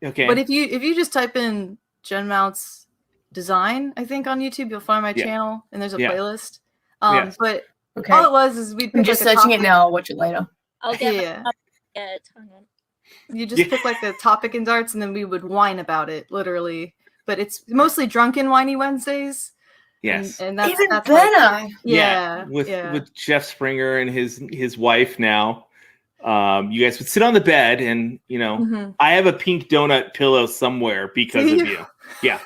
Okay. But if you just type in Jenn Mounts design, I think on YouTube, you'll find my channel, and there's a playlist. But all it was is we'd pick just like searching it now. I'll watch it later. I'll get it. Hang on. You just pick like the topic in darts, and then we would whine about it, literally. But it's mostly drunken Whiny Wednesdays. Yes, and that's even that's better. Like, with Jeff Springer and his wife now. You guys would sit on the bed, and you know, I have a pink donut pillow somewhere because of you. Yeah,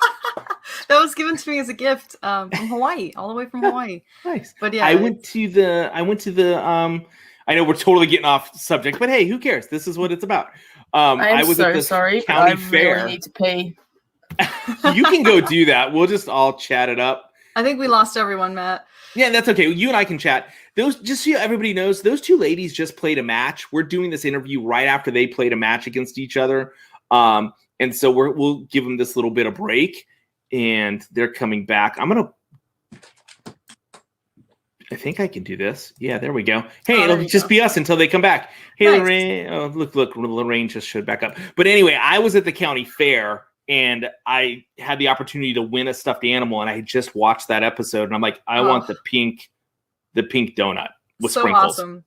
that was given to me as a gift from Hawaii, all the way from Hawaii. Nice. But yeah, I went to the. I know we're totally getting off subject, but hey, who cares? This is what it's about. I was at the sorry, county I fair. Really need to pee. You can go do that. We'll just all chat it up. I think we lost everyone, Matt. Yeah, that's okay. You and I can chat. Those, just so everybody knows, those two ladies just played a match. We're doing this interview right after they played a match against each other. And so we'll give them this little bit of break, and they're coming back. I think I can do this. Yeah, there we go. Hey, it'll just be us until they come back. Hey, nice. Lorraine. Oh, look, Lorraine just showed back up. But anyway, I was at the county fair, and I had the opportunity to win a stuffed animal, and I had just watched that episode, and I'm like, I want the pink donut with sprinkles. Awesome.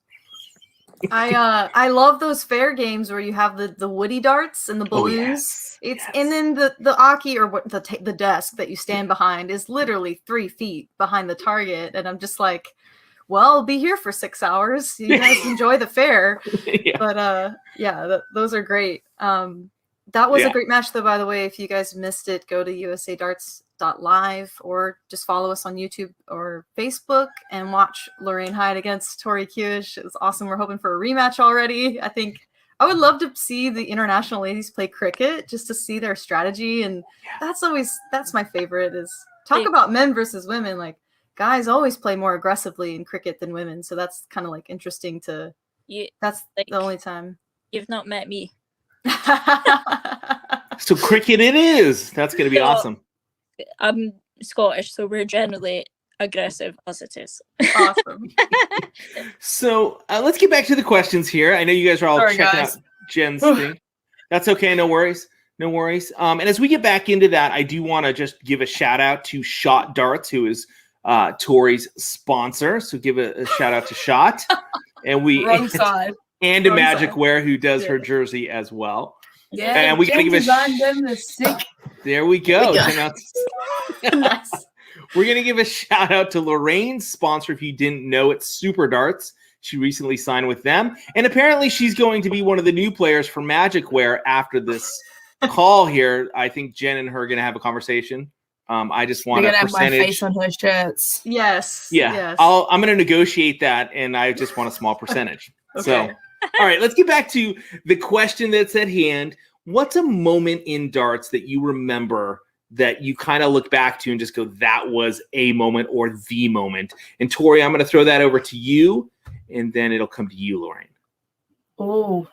I love those fair games where you have the woody darts and the balloons. And then the Aki, or what the desk that you stand behind, is literally 3 feet behind the target, and I'm just like, well, I'll be here for 6 hours. You guys enjoy the fair. But those are great. That was a great match, though, by the way. If you guys missed it, go to usadarts.live or just follow us on YouTube or Facebook and watch Lorraine Hyde against Tori Kewish. It was awesome. We're hoping for a rematch already. I think I would love to see the international ladies play cricket just to see their strategy. And that's my favorite, is talk about men versus women. Like, guys always play more aggressively in cricket than women. So that's kind of like interesting that's the only time. You've not met me. So cricket it is. That's going to be awesome. I'm Scottish, so we're generally aggressive as it is. Awesome. So let's get back to the questions here. I know you guys are all checking out Jenn's thing. That's okay. No worries. And as we get back into that, I do want to just give a shout out to Shot Darts, who is Tori's sponsor. So give a shout out to Shot. And Wrong side. And to Magicwear, who does her jersey as well. Yeah, and we got to give them sick. There we go. Nice. We're going to give a shout out to Lorraine's sponsor. If you didn't know, it's Super Darts. She recently signed with them. And apparently she's going to be one of the new players for Magicwear after this call here. I think Jenn and her are going to have a conversation. I just want a percentage. Have my face on her shirts. Yes. Yeah. Yes. I'm going to negotiate that, and I just want a small percentage. Okay. So, all right, let's get back to the question that's at hand. What's a moment in darts that you remember that you kind of look back to and just go, that was a moment or the moment? And Tori, I'm going to throw that over to you, and then it'll come to you, Lorraine. Oh,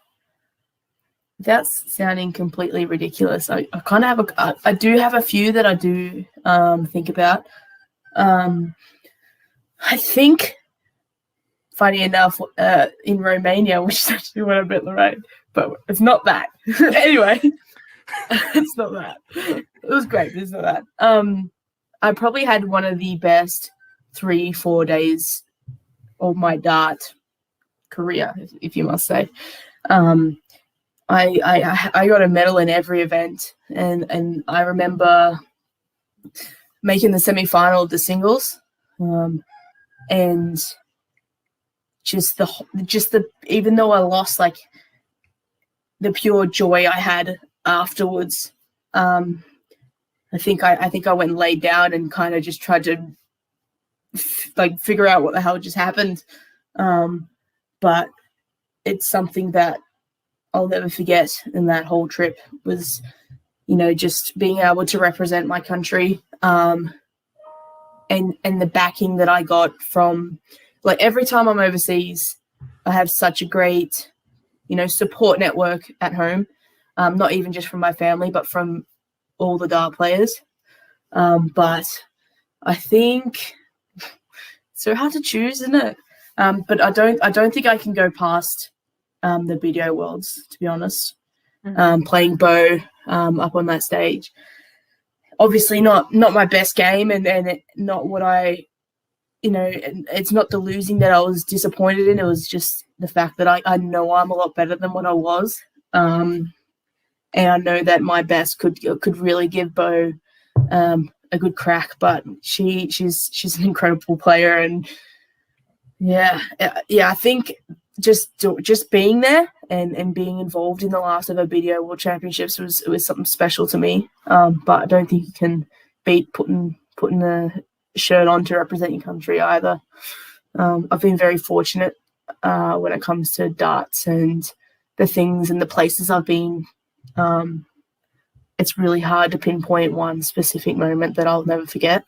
that's sounding completely ridiculous. I kind of have I do have a few that I do think about. I think, funny enough, in Romania, which is actually when I beat Lorraine, but it's not that. Anyway, it's not that. It was great, but it's not that. I probably had one of the best 3-4 days of my dart career, if you must say. I got a medal in every event, and I remember making the semi-final of the singles, and just the even though I lost, like, the pure joy I had afterwards. I think I went and laid down and kind of just tried to figure out what the hell just happened. But it's something that I'll never forget. And that whole trip was, just being able to represent my country, and the backing that I got from, like, every time I'm overseas, I have such a great, support network at home. Not even just from my family, but from all the dart players. But I think it's so hard to choose, isn't it? But I don't think I can go past the BDO Worlds, to be honest. Playing Bo up on that stage. Obviously not my best game, and not what I, it's not the losing that I was disappointed in. It was just the fact that I know I'm a lot better than what I was. And I know that my best could really give Bo a good crack, but she's an incredible player, and I think just being there and being involved in the last ever BDO World Championships was something special to me. But I don't think you can beat putting the shirt on to represent your country either. I've been very fortunate when it comes to darts and the things and the places I've been. It's really hard to pinpoint one specific moment that I'll never forget.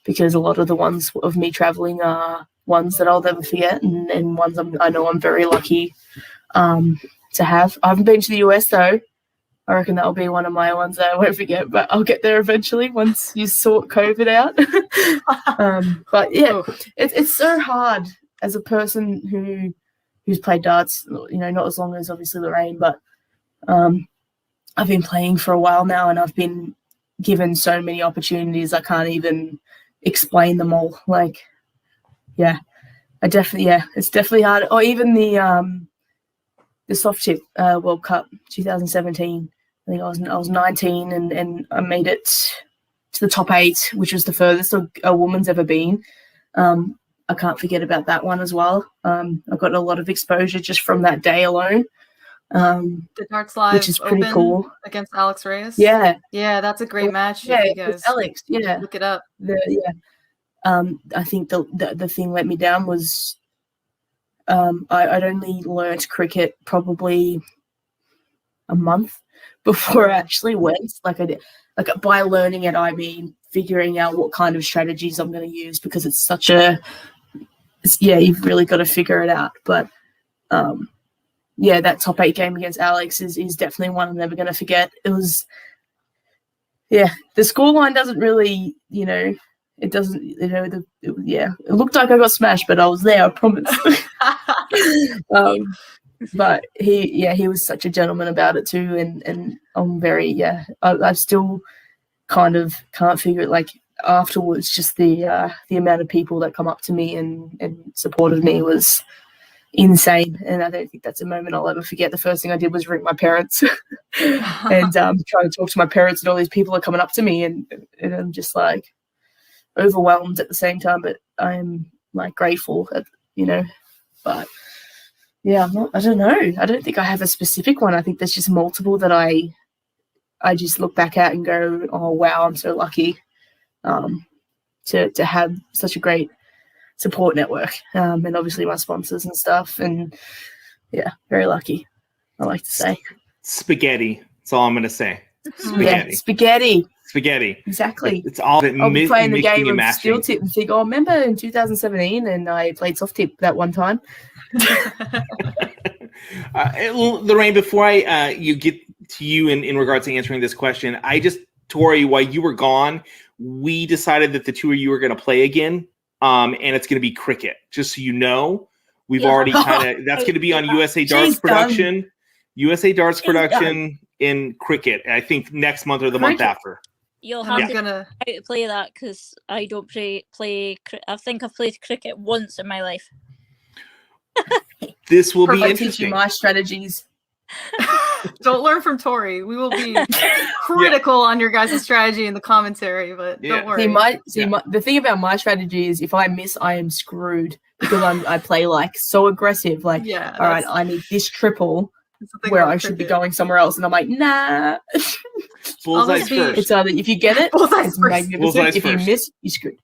because a lot of the ones of me traveling are ones that I'll never forget, and ones I know I'm very lucky to have. I haven't been to the US though. I reckon that'll be one of my ones that I won't forget, but I'll get there eventually once you sort COVID out. But yeah, it's so hard as a person who's played darts, you know, not as long as obviously Lorraine, but I've been playing for a while now, and I've been given so many opportunities I can't even explain them all. Like, yeah, it's definitely hard. Or even the soft tip World Cup 2017. I think I was 19 and I made it to the top 8, which was the furthest a woman's ever been. I can't forget about that one as well. I got a lot of exposure just from that day alone. The Darts Live, which is pretty Open cool against Alex Reyes. Yeah, that's a great match. Yeah, if you guys Alex. Yeah, look it up. I think the thing let me down was I'd only learnt cricket probably a month before I actually went. Like I did, like by learning it, I mean figuring out what kind of strategies I'm going to use, because it's such you've really got to figure it out. But that top 8 game against Alex is definitely one I'm never going to forget. It was, the scoreline doesn't really, it doesn't, it looked like I got smashed, but I was there, I promise. But he was such a gentleman about it too, and I'm very, I still kind of can't figure it, like afterwards, just the amount of people that come up to me and supported me was insane, and I don't think that's a moment I'll ever forget. The first thing I did was ring my parents and try to talk to my parents, and all these people are coming up to me, and I'm just like overwhelmed at the same time, but I'm like grateful, but yeah, I don't know. I don't think I have a specific one. I think there's just multiple that I just look back at and go, oh wow, I'm so lucky to have such a great support network, and obviously my sponsors and stuff, and very lucky, I like to say. Spaghetti. That's all I'm going to say. Spaghetti. Spaghetti. Exactly. It's all that I'll be playing the game of matching. steel tip and think, oh, remember in 2017 and I played soft tip that one time. Lorraine, before I you get to you in regards to answering this question, Tori, while you were gone, we decided that the two of you are going to play again, and it's going to be cricket. Just so you know, we've already that's going to be on USA Darts Production. USA Darts Production in cricket. I think next month or the month after. You'll have to play that, because I don't play. I think I've played cricket once in my life. This will be Teach interesting. you my strategies. Don't learn from Tori. We will be critical on your guys' strategy in the commentary, but don't worry. The thing about my strategy is if I miss, I am screwed, because I play like so aggressive. Like, all right, I need this triple where I should be going somewhere else, and I'm like, nah. Bullseye's first. It's either if you get it, it's magnificent. If you miss, you're screwed.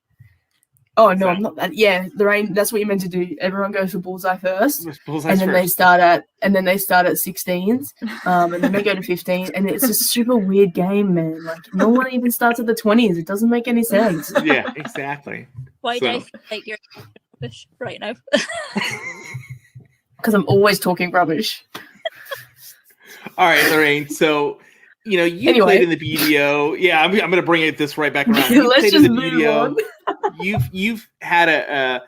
Oh no, I'm not that. Yeah, Lorraine, that's what you're meant to do. Everyone goes for bullseye first, and then they start at 16s, and then they go to 15, and it's a super weird game, man. Like no one even starts at the 20s. It doesn't make any sense. Yeah, exactly. Why do I feel like you're rubbish right now? Because I'm always talking rubbish. All right, Lorraine. So, you played in the BDO. Yeah, I'm going to bring this right back around. Let's just move on. You've had an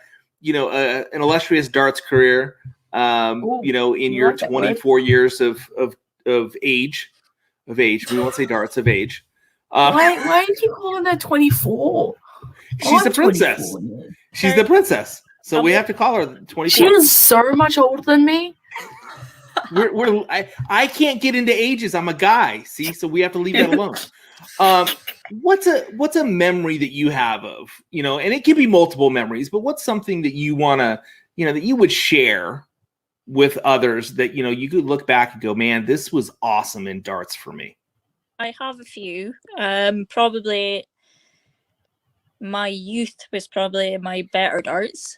illustrious darts career. In your 24 years of age. We won't say darts, of age. Why do you call her 24? She's the princess. She's the princess. So we have to call her 24. She was so much older than me. I can't get into ages. I'm a guy. See, so we have to leave that alone. What's a memory that you have of, and it can be multiple memories, but what's something that you want to, that you would share with others that, you could look back and go, man, this was awesome in darts for me? I have a few. Probably my youth was probably my better darts.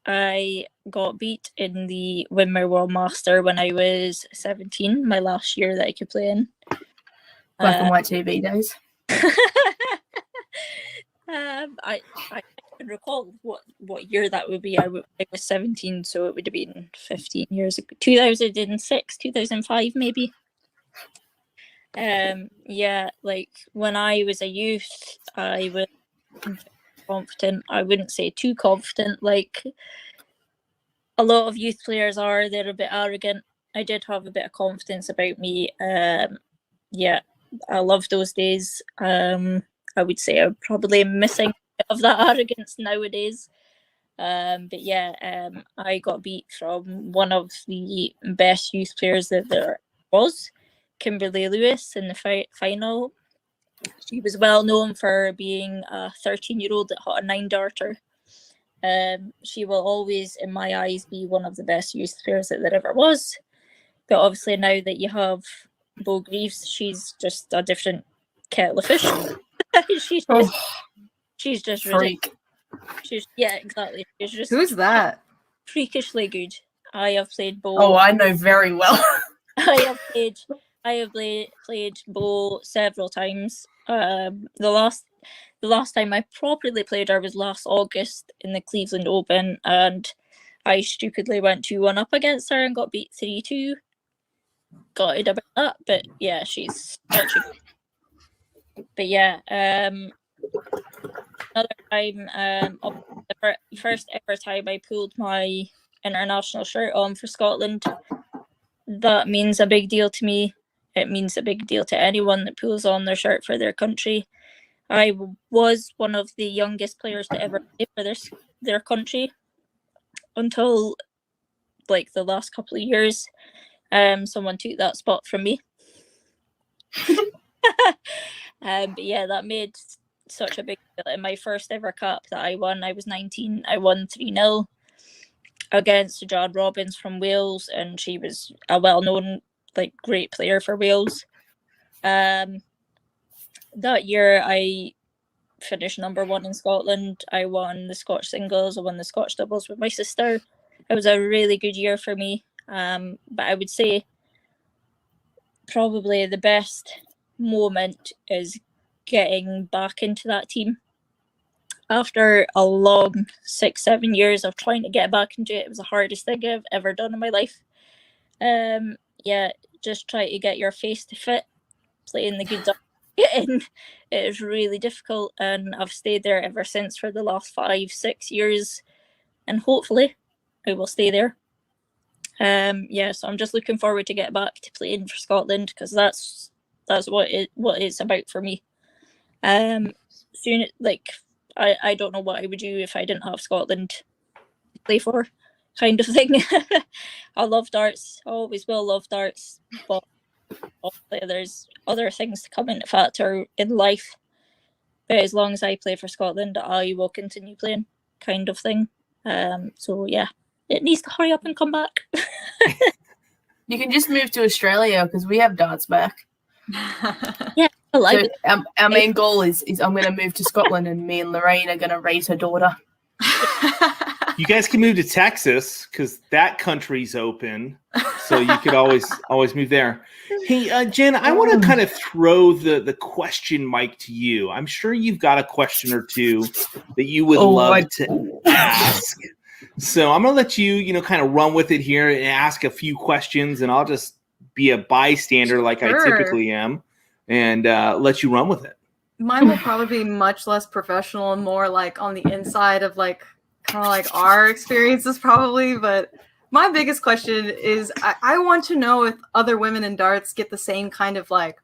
I got beat in the Winmer World Master when I was 17, my last year that I could play in. Black and white TV days. I can recall what year that would be. I was 17, so it would have been 15 years ago. 2006, 2005, maybe. Yeah, like when I was a youth, I was confident. I wouldn't say too confident, like a lot of youth players are. They're a bit arrogant. I did have a bit of confidence about me. Yeah, I love those days. I would say I'm probably missing a bit of that arrogance nowadays. But yeah, I got beat from one of the best youth players that there was, Kimberly Lewis, in the final. She was well known for being a 13-year-old that hot a 9-darter. She will always, in my eyes, be one of the best youth players that there ever was. But obviously now that you have Bo Greaves, she's just a different kettle of fish. she's just freak. Yeah, exactly. She's just Who's that? freakishly good. I have played Bo. Oh, I know very well. I have played Bo several times. The last time I properly played her was last August in the Cleveland Open, and I stupidly went 2-1 up against her and got beat 3-2. Gutted about that, but yeah, she's such a good. But yeah, another time, the first ever time I pulled my international shirt on for Scotland. That means a big deal to me. It means a big deal to anyone that pulls on their shirt for their country. I was one of the youngest players to ever play for their country until like the last couple of years. Someone took that spot from me. But yeah, that made such a big deal. In my first ever cap that I won, I was 19. I won 3-0 against Jan Robbins from Wales, and she was a well-known, like, great player for Wales. That year I finished number 1 in Scotland. I won the Scotch singles. I won the Scotch doubles with my sister. It was a really good year for me. But I would say probably the best moment is getting back into that team. After a long 6-7 years of trying to get back into it, it was the hardest thing I've ever done in my life. Yeah, just try to get your face to fit, playing the good stuff. It is really difficult, and I've stayed there ever since for the last 5-6 years, and hopefully I will stay there. Yeah, so I'm just looking forward to get back to playing for Scotland, because that's what it's about for me. Soon, like, I don't know what I would do if I didn't have Scotland to play for, kind of thing. I love darts. I always will love darts, but obviously there's other things to come into factor in life. But as long as I play for Scotland, I will continue playing, kind of thing. So yeah, it needs to hurry up and come back. You can just move to Australia because we have darts back. Yeah, I like it. Our main goal is I'm going to move to Scotland, and me and Lorraine are going to raise her daughter. You guys can move to Texas because that country's open, so you could always move there. Hey, Jen, I want to kind of throw the question mic to you. I'm sure you've got a question or two that you would love to ask. So I'm going to let you, kind of run with it here and ask a few questions, and I'll just be a bystander like I typically am, and let you run with it. Mine will probably be much less professional and more like on the inside of like kind of like our experiences probably. But my biggest question is I want to know if other women in darts get the same kind of like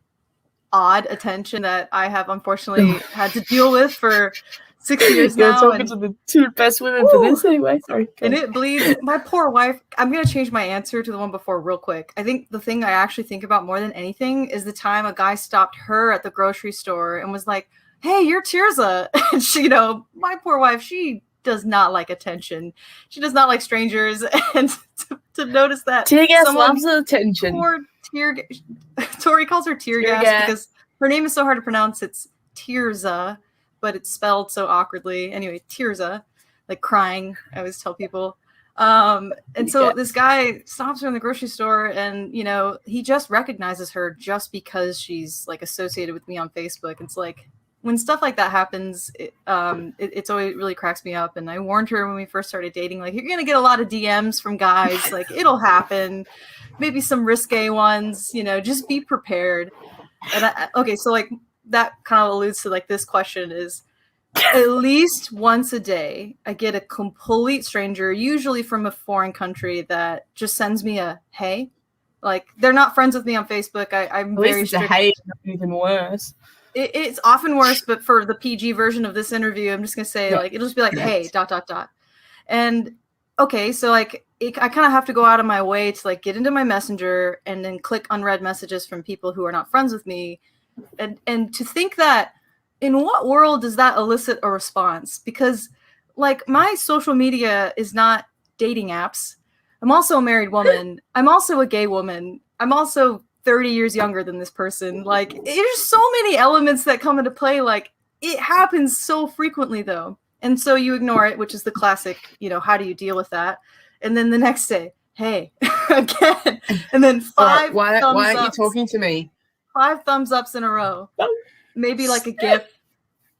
odd attention that I have unfortunately had to deal with for 6 years now. You're talking to the 2 best women for this anyway. Sorry. And it bleeds. My poor wife. I'm going to change my answer to the one before real quick. I think the thing I actually think about more than anything is the time a guy stopped her at the grocery store and was like, "Hey, you're Tirza." And she, my poor wife, she does not like attention. She does not like strangers. And to notice that tear gas loves attention. Poor Tori calls her tear gas because her name is so hard to pronounce. It's Tirza, but it's spelled so awkwardly. Anyway, Tirza, like crying, I always tell people. And so this guy stops her in the grocery store, and, he just recognizes her just because she's like associated with me on Facebook. It's like, when stuff like that happens, it's always really cracks me up. And I warned her when we first started dating, like, you're gonna get a lot of DMs from guys, like it'll happen, maybe some risque ones, you know, just be prepared. And okay, so like that kind of alludes to like this question is, at least once a day, I get a complete stranger, usually from a foreign country, that just sends me a hey. Like, they're not friends with me on Facebook. I'm very strict. At least it's a hey, even worse. It's often worse, but for the PG version of this interview, I'm just gonna say like it'll just be like hey ... And okay, so like I kind of have to go out of my way to like get into my messenger and then click unread messages from people who are not friends with me, and to think that, in what world does that elicit a response? Because like my social media is not dating apps. I'm also a married woman. I'm also a gay woman. I'm also 30 years younger than this person. Like, there's so many elements that come into play. Like, it happens so frequently though. And so you ignore it, which is the classic, you know, how do you deal with that? And then the next day, hey, again. And then five why thumbs aren't you ups. talking to me? 5 thumbs ups in a row. Maybe like a GIF.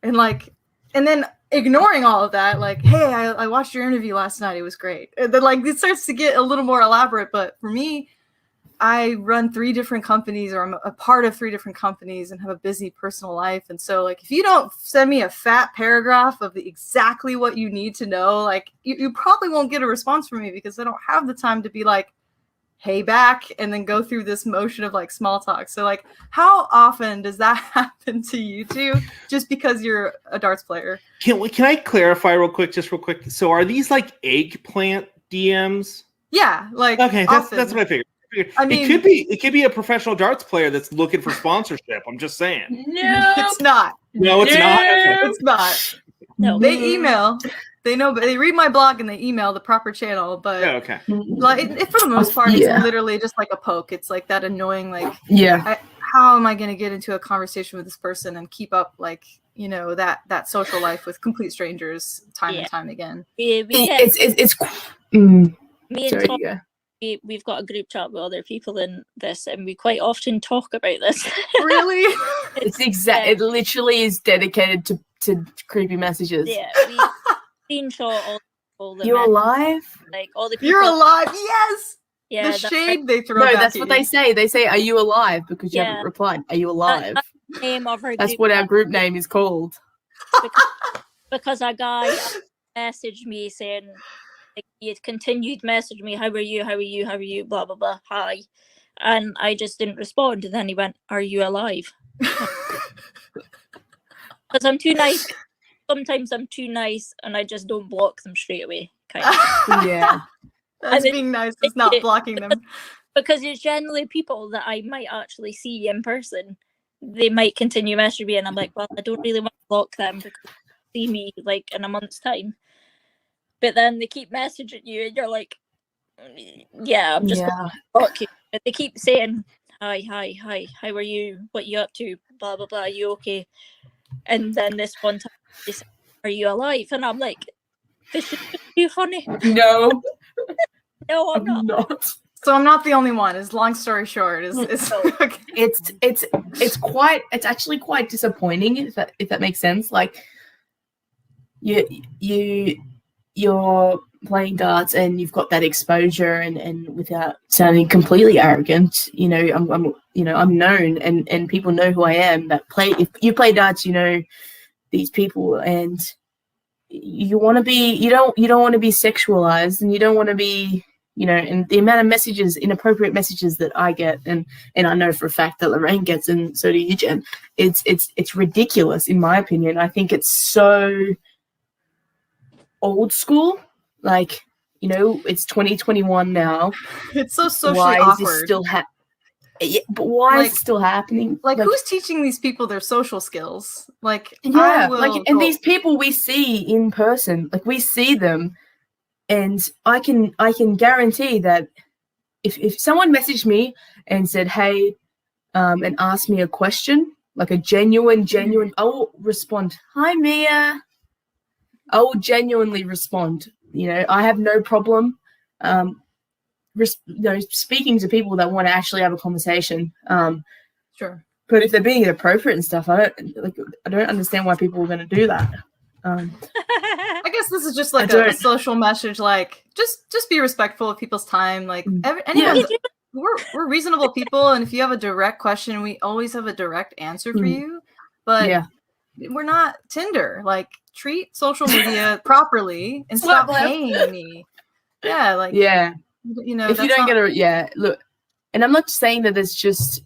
And like, and then ignoring all of that, like, hey, I watched your interview last night. It was great. And then like it starts to get a little more elaborate. But for me, I run 3 different companies, or I'm a part of 3 different companies, and have a busy personal life. And so like, if you don't send me a fat paragraph of exactly what you need to know, like you probably won't get a response from me, because I don't have the time to be like, hey back, and then go through this motion of like small talk. So like, how often does that happen to you two, just because you're a darts player? Can I clarify real quick? So are these like eggplant DMs? Yeah, like, okay, that's what I figured. I mean, it could be a professional darts player that's looking for sponsorship. I'm just saying. No, it's not. No, it's not. It's not. No. They email. They know, but they read my blog and they email the proper channel. But yeah, okay. Like, for the most part, it's literally just like a poke. It's like that annoying, like, how am I going to get into a conversation with this person and keep up, like, you know, that social life with complete strangers time and time again? Me and Tom, we've got a group chat with other people in this, and we quite often talk about this. Really? It literally is dedicated to creepy messages. Yeah, we screenshot all the You're alive? Like all the people. You're alive, yes. Yeah, the shade they throw. No, back that's what they say. They say, "Are you alive?" Because you haven't replied. Are you alive? That's the name of our That's what our group name is called. Because a guy messaged me saying, like, he had continued to message me, how are you, blah blah blah, hi, and I just didn't respond. And then he went, "Are you alive?" Because I'm too nice. Sometimes I'm too nice, and I just don't block them straight away. Kind of. Yeah. That's being nice. It's not blocking them. Because it's generally people that I might actually see in person. They might continue messaging me, and I'm like, well, I don't really want to block them because they see me like in a month's time. But then they keep messaging you, and you're like, yeah, I'm just going to block you. But they keep saying, hi, how are you? What you up to? Blah, blah, blah. Are you okay? And then this one time they say, are you alive? And I'm like, this is too funny. No. No, I'm not. So I'm not the only one. Is long story short, it's actually quite disappointing, if that makes sense. Like, you're playing darts and you've got that exposure, and without sounding completely arrogant, you know, I'm known, and people know who I am. If you play darts, you know these people, and you want to be, you don't want to be sexualized, and you don't want to be, you know, and the amount of messages, inappropriate messages that I get, and I know for a fact that Lorraine gets, and so do you, Jen. It's ridiculous, in my opinion. I think it's so old school. Like, you know, it's 2021 now. It's so socially awkward. Is this still but why is it still happening? Like, who's teaching these people their social skills? Like, and these people we see in person, like, we see them, and I can guarantee that if someone messaged me and said, hey, and asked me a question, like a genuine, I will respond. Hi, Mia. I will genuinely respond. You know, I have no problem, speaking to people that want to actually have a conversation. Sure. But if they're being inappropriate and stuff, I don't understand why people are going to do that. I guess this is just like I a don't- social message, like just be respectful of people's time. Like Yeah. anyone's, we're reasonable people, and if you have a direct question, we always have a direct answer for you. But Yeah. we're not Tinder. Like, treat social media properly and Swipe stop left. paying me. Yeah, like Yeah. you know, If you that's don't not- get look, and I'm not saying that it's just,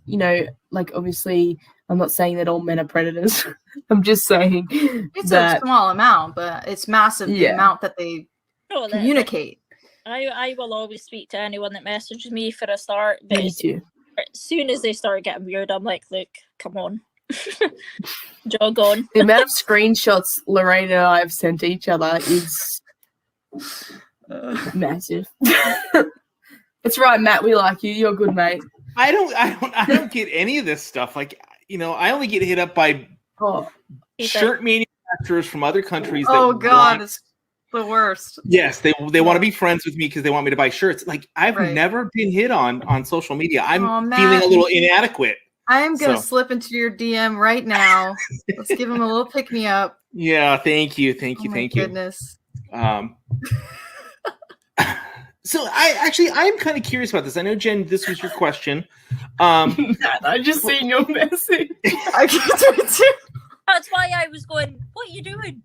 like, obviously I'm not saying that all men are predators. I'm just saying it's that a small amount, but it's massive the Yeah. amount that they No, that- communicate. I will always speak to anyone that messages me for a start, but me as too. soon as they start getting weird, I'm like, look, come on. Jog on. The amount of screenshots Lorraine and I have sent to each other is massive. It's right, Matt. We like you. You're good, mate. I don't get any of this stuff. Like, I only get hit up by Oh, shirt manufacturers from other countries. Oh that God, want- it's the worst. yes, they want to be friends with me because they want me to buy shirts. Like, I've Right. never been hit on social media. I'm Aw, feeling Matt. a little inadequate. I am gonna So- slip into your DM right now. Let's give him a little pick me up. Yeah, thank you, Oh my you. goodness. So I'm kind of curious about this. I know, Jen, this was your question. Um, Matt, I just seen your message. I can do it too. That's why I was going, what are you doing?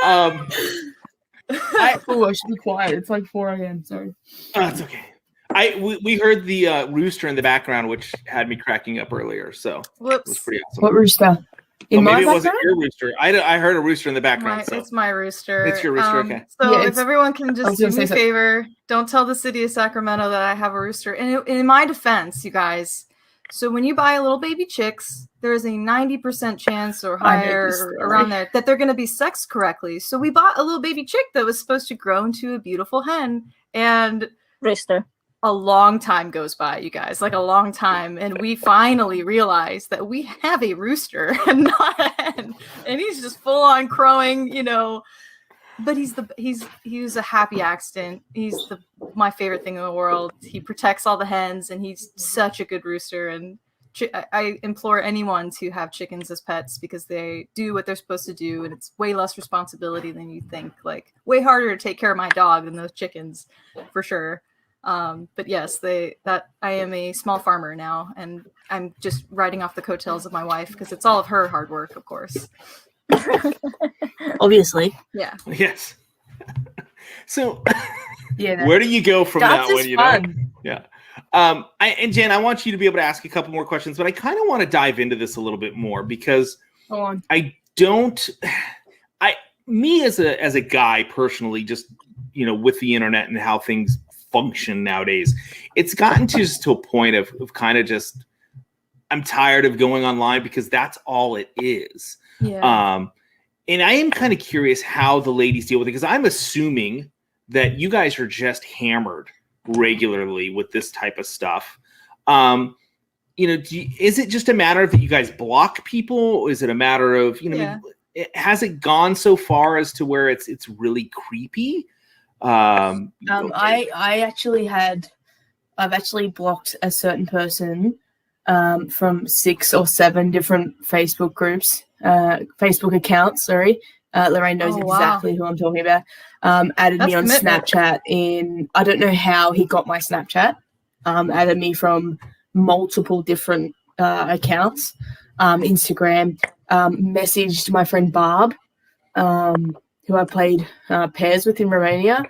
um, Oh, I should be quiet. It's like 4 a.m. Sorry. oh, it's okay. We heard the rooster in the background, which had me cracking up earlier. So it was Whoops. pretty awesome. What rooster? Oh, In my maybe it wasn't background? your rooster. I heard a rooster in the background. So It's my rooster. It's your rooster, okay. So Yeah, if it's- everyone can I just was do gonna me a say favor, don't tell the city of Sacramento that I have a rooster. And in my defense, you guys, so when you buy little baby chicks, there is a 90% chance or I know higher this or story. around there that they're going to be sexed correctly. So we bought a little baby chick that was supposed to grow into a beautiful hen, and Rooster. a long time goes by, you guys, like a long time, and we finally realize that we have a rooster and not a hen, and he's just full on crowing, but he was a happy accident. He's my favorite thing in the world. He protects all the hens, and he's such a good rooster. And I implore anyone to have chickens as pets because they do what they're supposed to do, and it's way less responsibility than you think. Like, way harder to take care of my dog than those chickens, for sure. But yes, I am a small farmer now, and I'm just riding off the coattails of my wife because it's all of her hard work, of course. Obviously. Yeah. yes. So Yeah. where do you go from That's that one? just You know? fun. Yeah. And Jen, I want you to be able to ask a couple more questions, but I kind of want to dive into this a little bit more because Go on. me as a guy personally, just with the internet and how things function nowadays, it's gotten to a point of kind of just, I'm tired of going online because that's all it is. Yeah. And I am kind of curious how the ladies deal with it, because I'm assuming that you guys are just hammered regularly with this type of stuff. Is it just a matter of that you guys block people? Is it a matter of, Yeah. has it gone so far as to where it's really creepy? I've actually blocked a certain person from 6 or 7 different Facebook groups, Facebook accounts. Sorry, Lorraine knows Oh, wow. exactly who I'm talking about. Added That's me on commitment. Snapchat. I don't know how he got my Snapchat. Added me from multiple different accounts. Instagram. Messaged my friend Barb, who I played pairs with in Romania.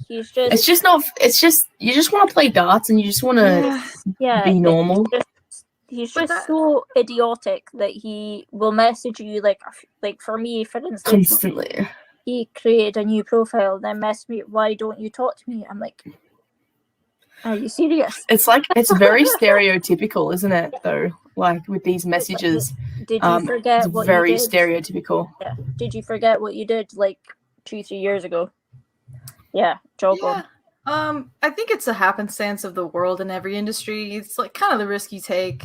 He's just, It's just you just want to play darts and you just want to yeah, be normal. he's But just so idiotic that he will message you like for me, for instance, Constantly. he created a new profile, then messaged me, why don't you talk to me? I'm like, are you serious? It's very stereotypical, isn't it, though? Like with these messages. Did you forget It's what very you did? stereotypical. Yeah. Did you forget what you did like 2-3 years ago? Yeah, jog on. I think it's a happenstance of the world in every industry. It's like kind of the risk you take,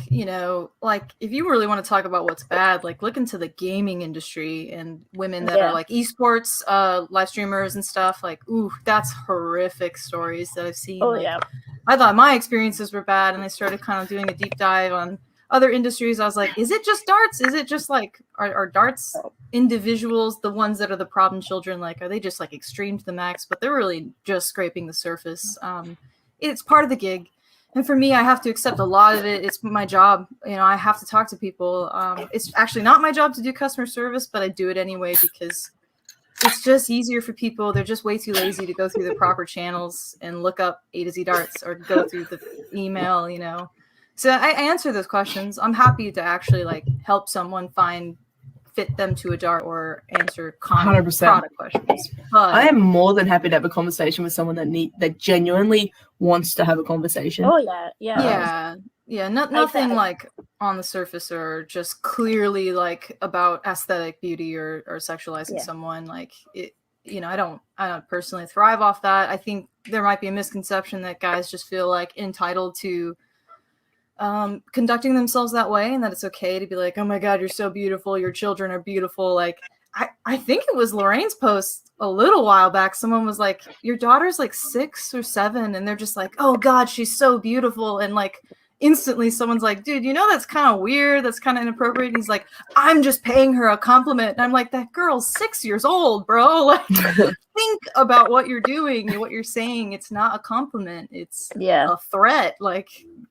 like if you really want to talk about what's bad, like look into the gaming industry and women that Yeah. are like esports live streamers and stuff. Like, ooh, that's horrific stories that I've seen. Oh like, yeah. I thought my experiences were bad, and I started kind of doing a deep dive on other industries. I was like, is it just darts? Is it just like, are darts individuals the ones that are the problem children? Like, are they just like extreme to the max? But they're really just scraping the surface. It's part of the gig. And for me, I have to accept a lot of it. It's my job. You know, I have to talk to people. It's actually not my job to do customer service, but I do it anyway because it's just easier for people. They're just way too lazy to go through the proper channels and look up A to Z darts or go through the email, you know. So I answer those questions. I'm happy to actually like help someone fit them to a dart or answer common 100%. product questions. But I am more than happy to have a conversation with someone that genuinely wants to have a conversation. Oh yeah. Nothing like on the surface or just clearly like about aesthetic beauty or sexualizing someone. Like it, you know, I don't personally thrive off that. I think there might be a misconception that guys just feel like entitled to conducting themselves that way, and that it's okay to be like, oh my god, you're so beautiful, your children are beautiful. Like I think it was Lorraine's post a little while back, someone was like, your daughter's like 6 or 7, and they're just like, oh god, she's so beautiful, and like instantly someone's like, dude, you know, that's kind of weird, that's kind of inappropriate. And he's like, I'm just paying her a compliment. And I'm like, that girl's 6 years old, bro. Like, think about what you're doing and what you're saying. It's not a compliment, it's a threat. Like,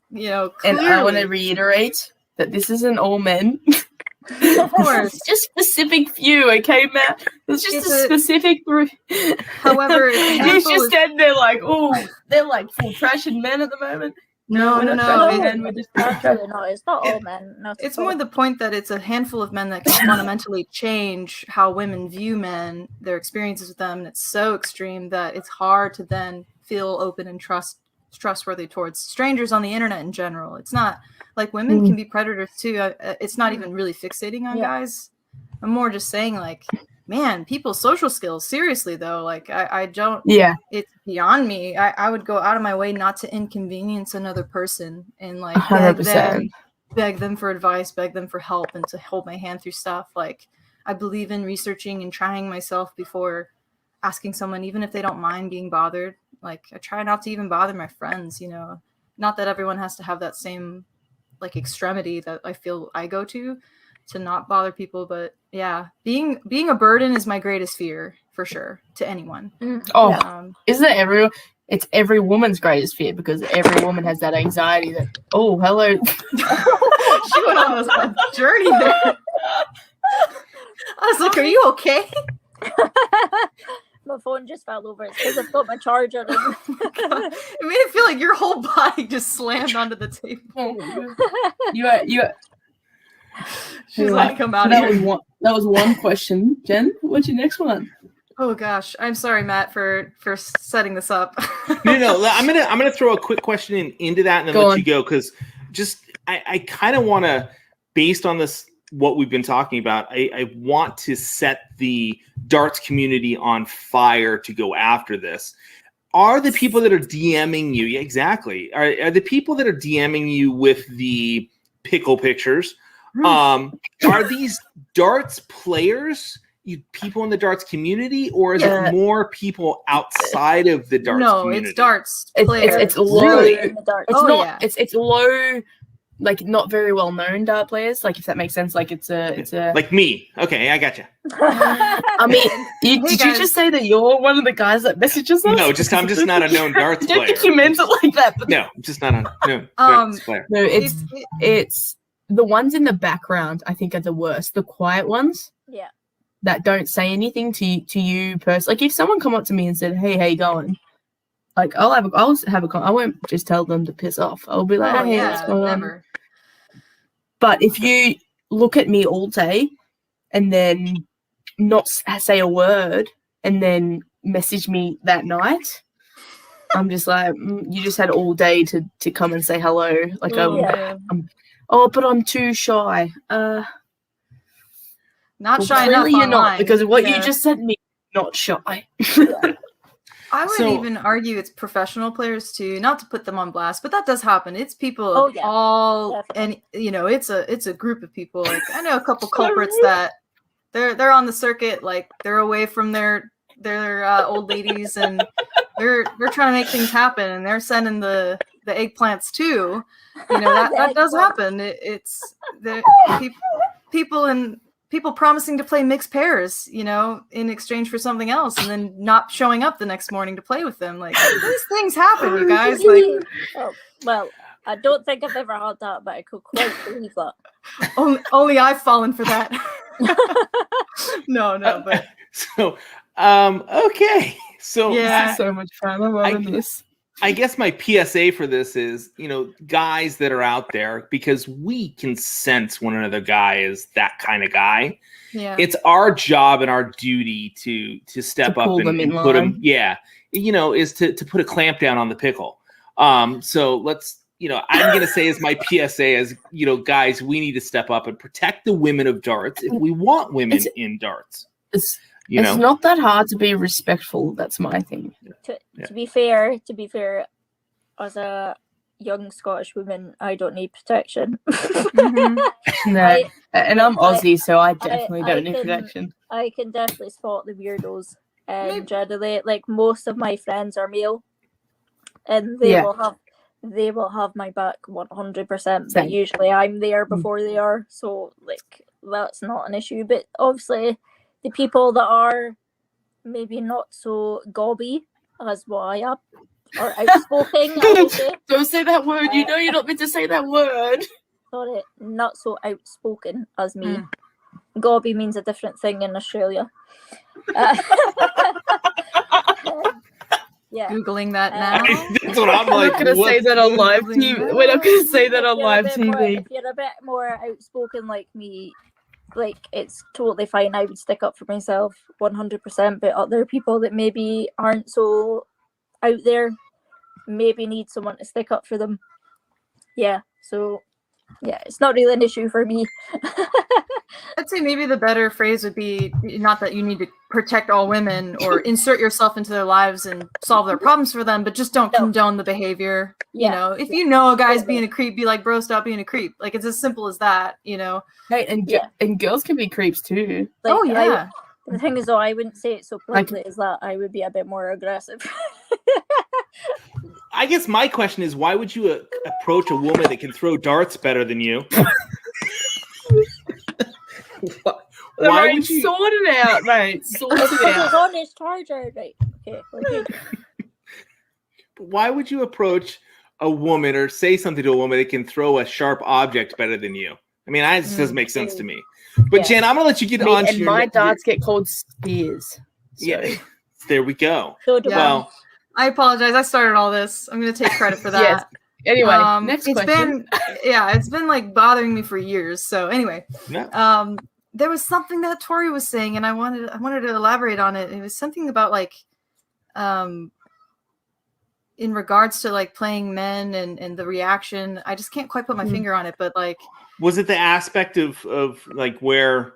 you know, clearly. And I want to reiterate that this isn't all men. Of course. It's just specific few, okay, Matt? It's just a specific group. However, he's just standing there like, oh, they're like full trashing men at the moment. No. It's not all men. It's more the point that it's a handful of men that can fundamentally change how women view men, their experiences with them, and it's so extreme that it's hard to then feel open and trustworthy towards strangers on the internet in general. It's not like women can be predators too. It's not even really fixating on guys. I'm more just saying like, man, people's social skills, seriously though, like I don't, it's beyond me. I would go out of my way not to inconvenience another person and like beg them for advice, beg them for help, and to hold my hand through stuff. Like, I believe in researching and trying myself before asking someone, even if they don't mind being bothered. Like, I try not to even bother my friends, you know, not that everyone has to have that same like extremity that I feel I go to not bother people, but yeah, being a burden is my greatest fear for sure to anyone. Isn't it everyone? It's every woman's greatest fear, because every woman has that anxiety that, oh, hello. She went on a journey there. I was like, are you okay? My phone just fell over. It's because I've got my charger. It made it feel like your whole body just slammed onto the table. You She's like, come out here. That was one question. Jen, what's your next one? Oh gosh, I'm sorry, Matt, for setting this up. No. I'm gonna throw a quick question into that and then let you go, because just I kind of want to, based on this, what we've been talking about, I want to set the darts community on fire to go after this. Are the people that are DMing you, exactly, are the people that are DMing you with the pickle pictures, are these darts players, people in the darts community, or is it more people outside of the darts community? No, it's darts players. It's low. Really? It's low, like not very well known dart players. Like, if that makes sense. Like, it's a like me. Okay, I got you. I mean, did you just say that you're one of the guys that messages us? No, I'm just not a known darts player. I don't think you meant it like that. But no, I'm just not a known darts player. No, it's the ones in the background, I think, are the worst. The quiet ones. Yeah. That don't say anything to you personally. Like, if someone come up to me and said, "Hey, how you going?" Like, I'll have a I won't just tell them to piss off. I'll be like, "Hey, what's going on?" But if you look at me all day and then not say a word and then message me that night, I'm just like, you just had all day to come and say hello. Like, but I'm too shy. Not shy enough. Clearly you're online. not, because what you just said to me, not shy. I would even argue it's professional players too, not to put them on blast, but that does happen. It's people and you know, it's a group of people. Like, I know a couple culprits that they're on the circuit, like they're away from their old ladies and they're trying to make things happen, and they're sending the eggplants too. You know, that does happen. It's the people promising to play mixed pairs, you know, in exchange for something else, and then not showing up the next morning to play with them. Like, these things happen, you guys. Like, oh, well, I don't think I've ever had that, but I could quite believe that. only I've fallen for that. No, but so okay. So yeah, This is so much fun. I'm loving this. I guess my PSA for this is, you know, guys that are out there, because we can sense when another guy is that kind of guy. Yeah. It's our job and our duty to step up and put them, you know, is to put a clamp down on the pickle. So let's, you know, I'm going to say as my PSA as, you know, guys, we need to step up and protect the women of darts if we want women in darts. It's not that hard to be respectful. That's my thing. To be fair, as a young Scottish woman, I don't need protection. No, and I'm Aussie, so I definitely don't need protection. I can definitely spot the weirdos. And generally, like, most of my friends are male, and they will have my back 100%. But usually, I'm there before they are, so like that's not an issue. But obviously, the people that are maybe not so gobby as what I am, or outspoken. Don't say that word. You know you're not meant to say that word. Sorry, not so outspoken as me. Gobby means a different thing in Australia. Yeah. Googling that now. That's what I'm like. We're not going to say that on live TV. We're not going to say that on live TV. If you're a bit more outspoken like me, like, it's totally fine. I would stick up for myself 100%. But other people that maybe aren't so out there maybe need someone to stick up for them. Yeah. So, yeah, it's not really an issue for me. I'd say maybe the better phrase would be not that you need to protect all women or insert yourself into their lives and solve their problems for them, but just don't condone the behavior. You know, if you know a guy's being a creep, be like, bro, stop being a creep. Like, it's as simple as that, you know. Hey, and girls can be creeps too. Like, oh, yeah. The thing is, though, I wouldn't say it so bluntly as that. I would be a bit more aggressive. I guess my question is, why would you approach a woman that can throw darts better than you? Why would you sort it out, mate? Sort it out. On his charger, right? Okay. Why would you approach a woman or say something to a woman that can throw a sharp object better than you? I mean, that just doesn't make sense to me. But Jen, I'm gonna let you get on. And my darts get called spears. So. Yeah, there we go. Well, I apologize. I started all this. I'm gonna take credit for that. Yes. Anyway, next question. It's been like bothering me for years. So anyway, there was something that Tori was saying, and I wanted to elaborate on it. It was something about like, in regards to like playing men and the reaction. I just can't quite put my finger on it, but like, was it the aspect of like where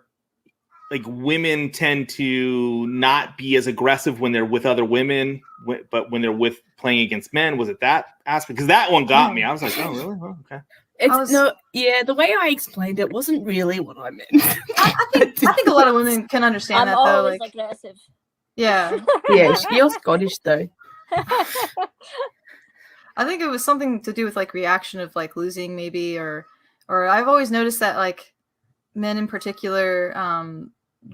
like women tend to not be as aggressive when they're with other women, but when they're with playing against men? Was it that aspect? Because that one got me. I was like, oh, really? Oh, okay. The way I explained it wasn't really what I meant. I think a lot of women can understand that though. Always Like, aggressive. yeah. Yeah, you're Scottish though. I think it was something to do with like reaction of like losing maybe, or I've always noticed that like men in particular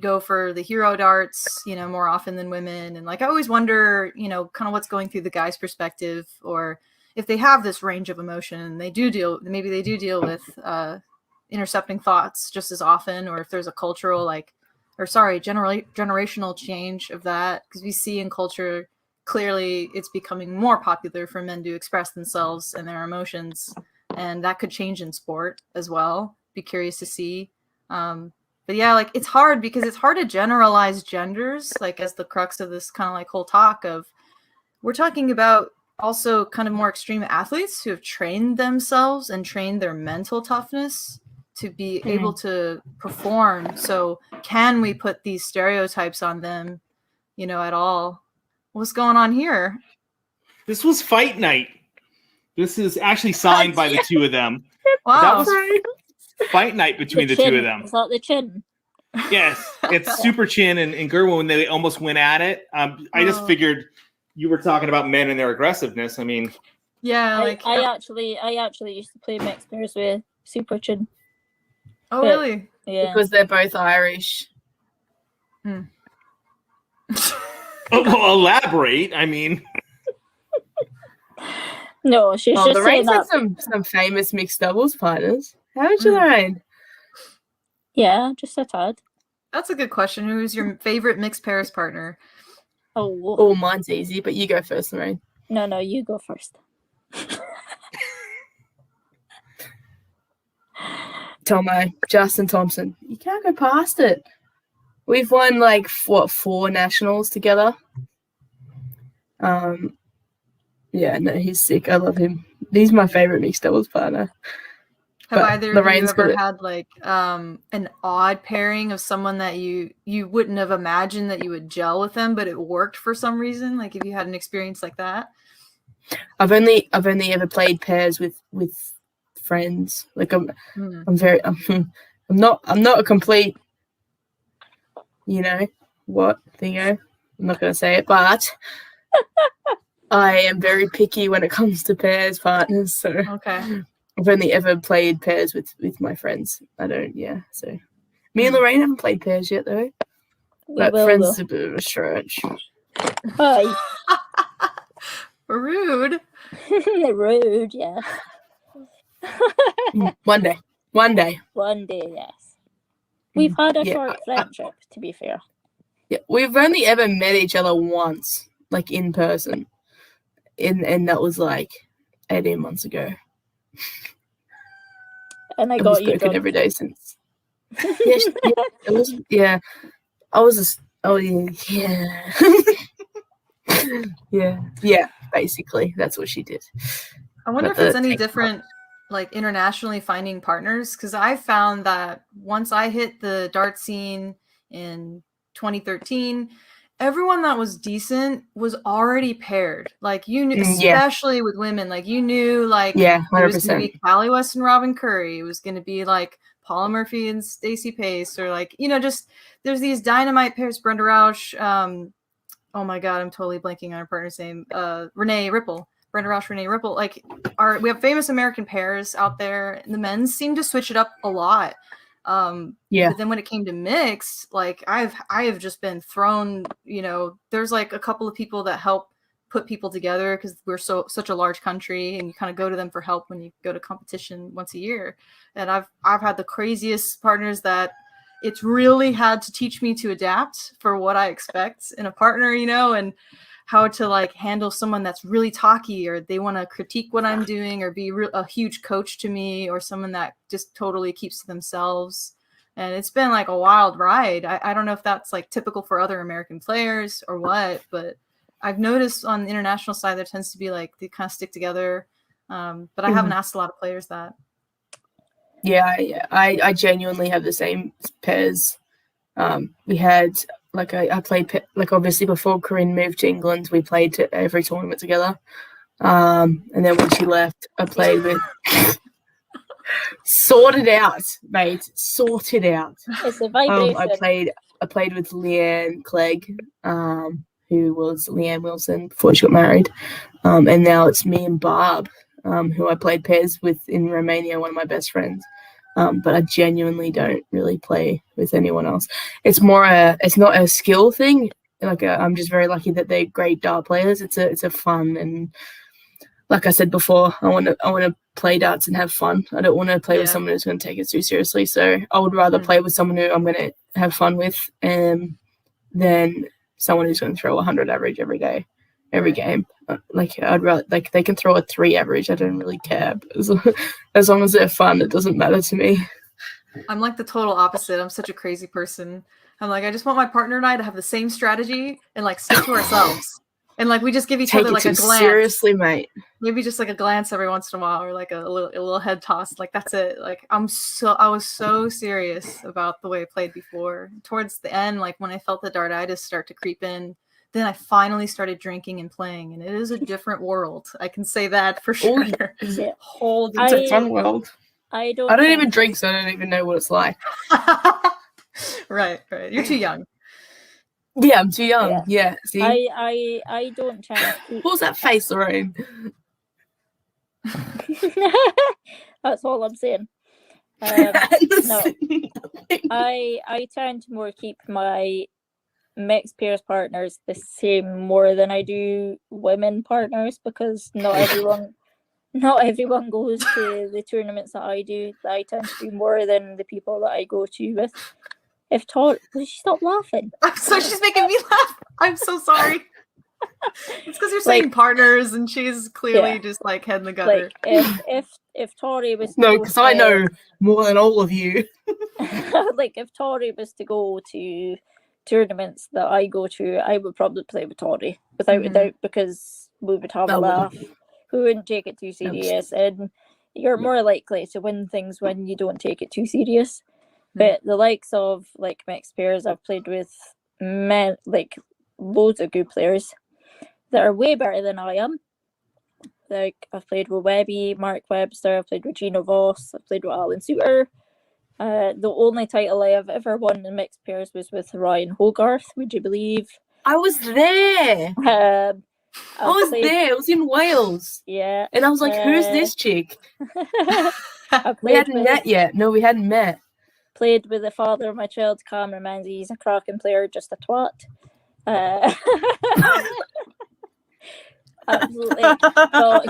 go for the hero darts, you know, more often than women. And like, I always wonder, you know, kind of what's going through the guy's perspective, or if they have this range of emotion and they do deal with intercepting thoughts just as often, or if there's a cultural generational change of that. Because we see in culture, clearly it's becoming more popular for men to express themselves and their emotions. And that could change in sport as well. Be curious to see. But yeah, like, it's hard because it's hard to generalize genders, like, as the crux of this kind of like whole talk of, we're talking about also kind of more extreme athletes who have trained themselves and trained their mental toughness to be able to perform. So can we put these stereotypes on them, you know, at all? What's going on here? This was fight night. This is actually signed by the two of them. Wow. That was fight night between the two of them. It's not the chin. Yes, it's Super Chin and Gerwin when they almost went at it. I just figured You were talking about men and their aggressiveness. I mean, Yeah, like I actually used to play mixed pairs with Super Chin. oh but- really? Yeah. Because they're both Irish. well, elaborate. I mean, No, she's Oh, just saying Lorraine's had that. some famous mixed doubles partners. How did you, Lorraine? Yeah, just a tad. That's a good question. Who's your favorite mixed pairs partner? Oh, Oh, mine's easy, but you go first, Lorraine. no, you go first. Tomo, Justin Thompson. You can't go past it. We've won like 4 nationals together. Yeah, no, he's sick. I love him. He's my favorite mixed doubles partner. Have But either Lorraine's of you got ever it. had like an odd pairing of someone that you wouldn't have imagined that you would gel with them, but it worked for some reason? Like if you had an experience like that? I've only ever played pairs with friends. Like I'm not a complete, what thingo. I'm not gonna say it, but I am very picky when it comes to pairs partners. So Okay. I've only ever played pairs with my friends. I don't, so me and Lorraine haven't played pairs yet though. We But will, friends though. is a bit of a stretch. Hi. Rude. Rude, yeah. One day. One day, yes. We've had a Yeah, short friendship, to be fair. Yeah, we've only ever met each other once, like in person, and that was like 18 months ago. And I I've got you spoken drunk. every day since. Yeah, it was. Yeah, I was just. Oh yeah, yeah. Basically, that's what she did. I wonder But if it's the any tank different, like internationally finding partners. Because I found that once I hit the dart scene in 2013, everyone that was decent was already paired. Like you knew, Yeah. especially with women, like you knew, like Yeah, it was going 100%. to be Callie West and Robin Curry. It was going to be like Paula Murphy and Stacey Pace, or like just there's these dynamite pairs. Brenda Rausch. Oh my God, I'm totally blanking on her partner's name. Renee Ripple. Brenda Rausch, Renee Ripple. Like, we have famous American pairs out there. And the men's seem to switch it up a lot. Yeah. But then when it came to mix, like I have just been thrown. There's like a couple of people that help put people together because we're such a large country, and you kind of go to them for help when you go to competition once a year. And I've had the craziest partners that it's really had to teach me to adapt for what I expect in a partner, and how to like handle someone that's really talky, or they want to critique what I'm doing, or be a huge coach to me, or someone that just totally keeps to themselves. And it's been like a wild ride. I don't know if that's like typical for other American players or what, but I've noticed on the international side, there tends to be like, they kind of stick together. But I haven't asked a lot of players that. Yeah, I genuinely have the same pairs. We had I played like obviously before Corinne moved to England, we played to every tournament together. And then when she left, I played with sorted out, mate. Sorted out. It's a vibration. I played with Leanne Clegg, who was Leanne Wilson before she got married. And now it's me and Barb, who I played pairs with in Romania, one of my best friends. But I genuinely don't really play with anyone else. It's not a skill thing. I'm just very lucky that they're great dart players. It's a fun, and like I said before, I want to play darts and have fun. I don't want to play with someone who's going to take it too seriously. So I would rather play with someone who I'm going to have fun with, than someone who's going to throw 100 average every day, every game. I'd rather they can throw a 3 average. I don't really care. As long as they're fun, it doesn't matter to me. I'm like the total opposite. I'm such a crazy person. I'm like, I just want my partner and I to have the same strategy and like stick to ourselves. And like we just give each other like a glance. Seriously, mate. Maybe just like a glance every once in a while, or like a little head toss. Like that's it. Like I was so serious about the way I played before. Towards the end, like when I felt the dartitis start to creep in, then I finally started drinking and playing, and it is a different world. I can say that for sure. It's a fun world. I don't even drink, so I don't even know what it's like. Right. You're too young. Yeah, I'm too young. Yeah. See? I don't try and keep. What was that face, Lorraine? That's all I'm saying. No, I tend to more keep my mixed pairs partners the same more than I do women partners, because not everyone goes to the tournaments that I do. That I tend to do more than the people that I go to with. If Tori, will she stop laughing? I'm so she's making me laugh. I'm so sorry. It's because you're saying partners, and she's clearly just like head in the gutter. Like if Tori was no, because I know more than all of you. Like if Tori was to go to tournaments that I go to, I would probably play with Tori without a doubt, because we would have a laugh. We wouldn't take it too serious, and you're more likely to win things when you don't take it too serious. But the likes of like mixed pairs, I've played with men, like loads of good players that are way better than I am. Like I've played with Webby, Mark Webster, I've played with Gino Voss, I've played with Alan Suter. The only title I have ever won in mixed pairs was with Ryan Hogarth, would you believe? I was there. I was there. It was in Wales. Yeah. And I was like, who's this chick? We hadn't met yet. No, we hadn't met. Played with the father of my child, Cameron Manzi. He's a cracking player, just a twat. Absolutely. So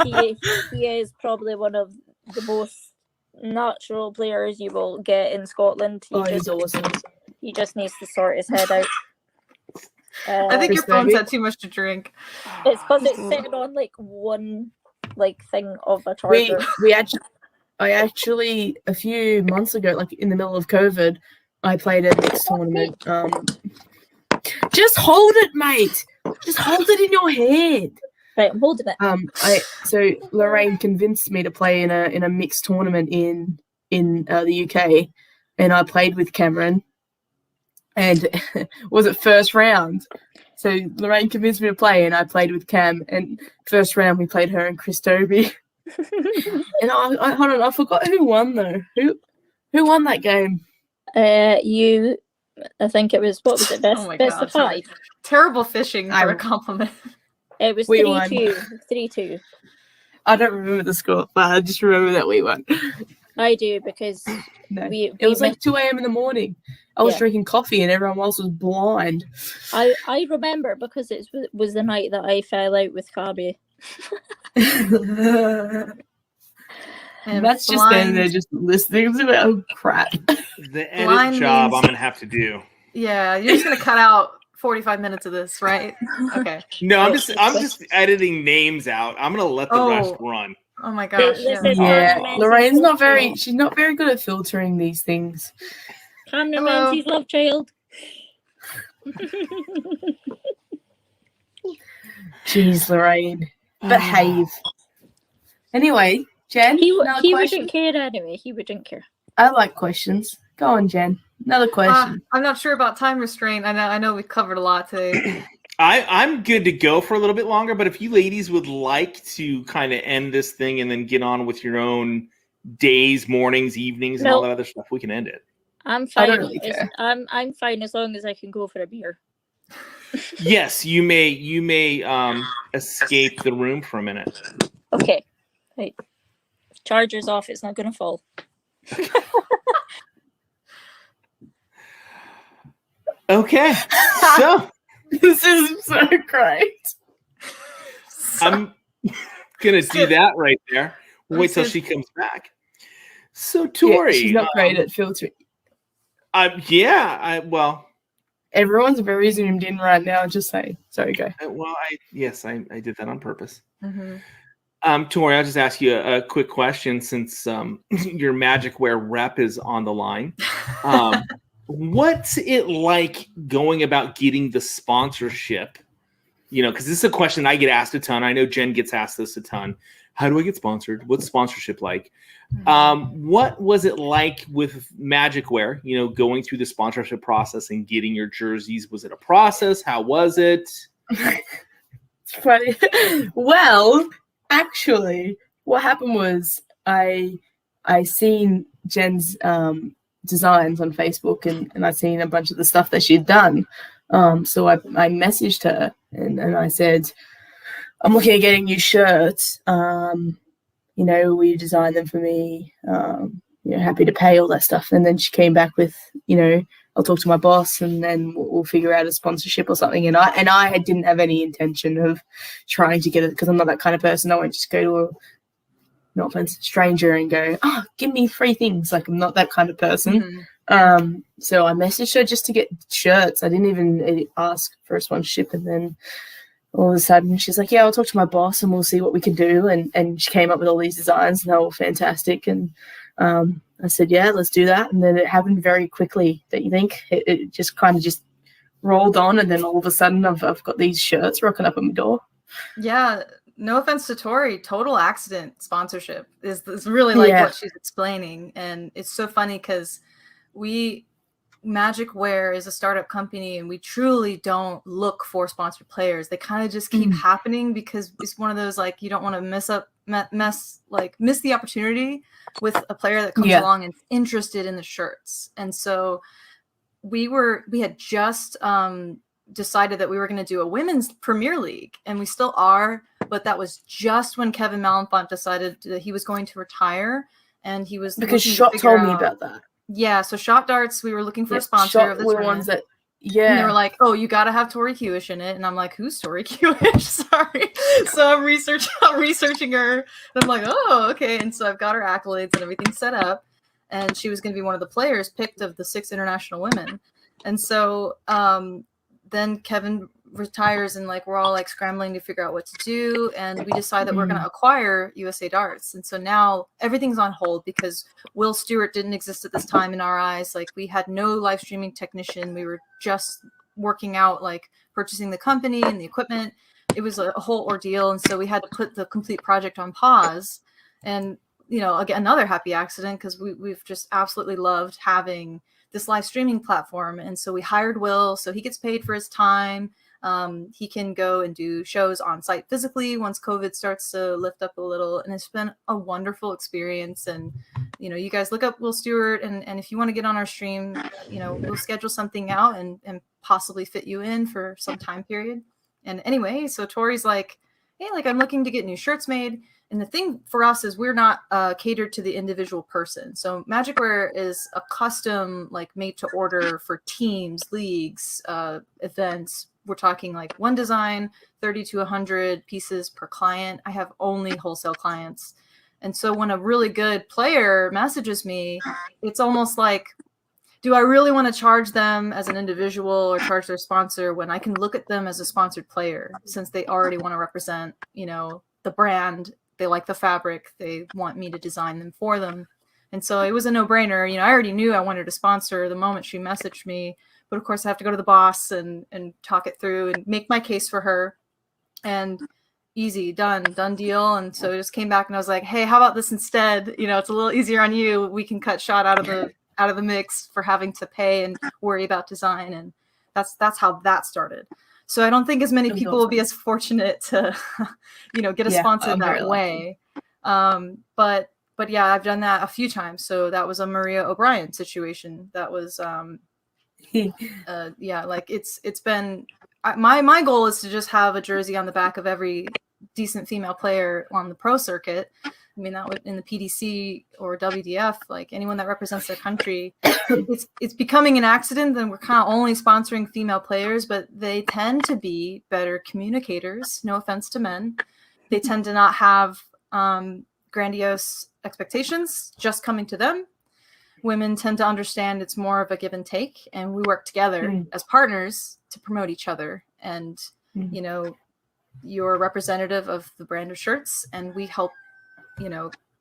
he is probably one of the most natural players you will get in Scotland. He's awesome. He just needs to sort his head out. I think your phone's had too much to drink. It's because it's sitting on like one thing of a charger. I actually a few months ago, like in the middle of COVID, I played a mixed tournament. Just hold it, mate. Just hold it in your head. Right, I'm holding it. So Lorraine convinced me to play in a mixed tournament in the UK, and I played with Cameron, and was it first round? So Lorraine convinced me to play, and I played with Cam, and first round we played her and Chris Dobie. And I hold on, I forgot who won though. Who won that game? You. I think it was, what was it? Best of 5. Terrible fishing for a compliment. It was 3-2. 3-2. I don't remember the score, but I just remember that we won. I do, because it was like 2 a.m. in the morning. I was drinking coffee and everyone else was blind. I remember because it was the night that I fell out with Kabi. And that's just them. They're just listening to it. Crap. The edit job I'm gonna have to do. Yeah, you're just gonna cut out 45 minutes of this, right? Okay. No, I'm just editing names out. I'm gonna let the rest run. Oh my gosh. Yeah. Lorraine's she's not very good at filtering these things. Cameron Manzi's love child. Jeez, Lorraine. Behave. Anyway, Jen, he wouldn't care anyway. He wouldn't care. I like questions. Go on, Jen. Another question. I'm not sure about time restraint. I know we've covered a lot today. I'm good to go for a little bit longer, but if you ladies would like to kind of end this thing and then get on with your own days, mornings, evenings, and all that other stuff, we can end it. I'm fine. I don't really care. I'm fine as long as I can go for a beer. Yes, you may escape the room for a minute. Okay. Right. Charger's off. It's not going to fall. Okay. So this is so great. I'm gonna do that right there. We'll wait till she comes back. So Tori, she's not great at filtering. Well, everyone's very zoomed in right now. Just say, sorry, go. Well, I did that on purpose. Mm-hmm. Tori, I'll just ask you a quick question since your Magicwear rep is on the line. What's it like going about getting the sponsorship? Because this is a question I get asked a ton. I know Jen gets asked this a ton. How do I get sponsored? What's sponsorship like? What was it like with Magicwear, going through the sponsorship process and getting your jerseys? Was it a process? How was it? It's funny. Well, actually, what happened was I seen Jen's designs on Facebook and I'd seen a bunch of the stuff that she'd done So I messaged her and I said, I'm looking at getting new shirts. Will you design them for me? Happy to pay, all that stuff. And then she came back with, I'll talk to my boss and then we'll figure out a sponsorship or something. And I didn't have any intention of trying to get it because I'm not that kind of person. I won't just go to a, no offense, stranger and go, give me free things. Like, I'm not that kind of person. So I messaged her just to get shirts. I didn't even ask for a sponsorship. And then all of a sudden she's like, yeah, I'll talk to my boss and we'll see what we can do. And she came up with all these designs and they were fantastic. And I said, yeah, let's do that. And then it happened very quickly. Don't you think? It just kind of just rolled on. And then all of a sudden I've got these shirts rocking up at my door. Yeah. No offense to Tori, total accident sponsorship is really like what she's explaining. And it's so funny because Magicwear is a startup company and we truly don't look for sponsored players. They kind of just keep happening because it's one of those, like, you don't want to miss the opportunity with a player that comes along and is interested in the shirts. And so we had just decided that we were going to do a women's Premier League, and we still are, but that was just when Kevin Malenfant decided that he was going to retire, and he was because Shot told me about that. Yeah, so Shot Darts, we were looking for a sponsor of the tournament. Ones that, and they were like, "Oh, you got to have Tori Kewish in it," and I'm like, "Who's Tori Kewish?" Sorry. So I'm researching her, and I'm like, "Oh, okay." And so I've got her accolades and everything set up, and she was going to be one of the players picked of the 6 international women, and so then Kevin retires and like we're all like scrambling to figure out what to do, and we decide that we're going to acquire USA Darts. And so now everything's on hold because Will Stewart didn't exist at this time in our eyes. Like, we had no live streaming technician. We were just working out like purchasing the company and the equipment. It was a whole ordeal, and so we had to put the complete project on pause. And again, another happy accident because we've just absolutely loved having this live streaming platform. And so we hired Will, so he gets paid for his time. He can go and do shows on site physically once COVID starts to lift up a little. And it's been a wonderful experience. And, you guys look up Will Stewart, and if you want to get on our stream, we'll schedule something out and possibly fit you in for some time period. And anyway, so Tori's like, hey, like, I'm looking to get new shirts made. And the thing for us is we're not catered to the individual person. So Magicwear is a custom, like, made to order for teams, leagues, events. We're talking like one design, 30 to 100 pieces per client. I have only wholesale clients. And so when a really good player messages me, it's almost like, do I really want to charge them as an individual or charge their sponsor when I can look at them as a sponsored player, since they already want to represent, the brand. They like the fabric. They want me to design them for them. And so it was a no-brainer. I already knew I wanted a sponsor the moment she messaged me. But of course, I have to go to the boss and talk it through and make my case for her. And easy, done deal. And so I just came back and I was like, hey, how about this instead? It's a little easier on you. We can cut Shot out of the mix for having to pay and worry about design. And that's how that started. So I don't think as many people will be as fortunate to, get a sponsor that way. But yeah, I've done that a few times. So that was a Maria O'Brien situation. That was, like it's been, my goal is to just have a jersey on the back of every decent female player on the pro circuit. I mean, that would, in the PDC or WDF, like anyone that represents their country, it's becoming an accident. Then we're kind of only sponsoring female players, but they tend to be better communicators. No offense to men. They tend to not have grandiose expectations just coming to them. Women tend to understand it's more of a give and take, and we work together as partners to promote each other. And, you're a representative of the brand of shirts, and we help,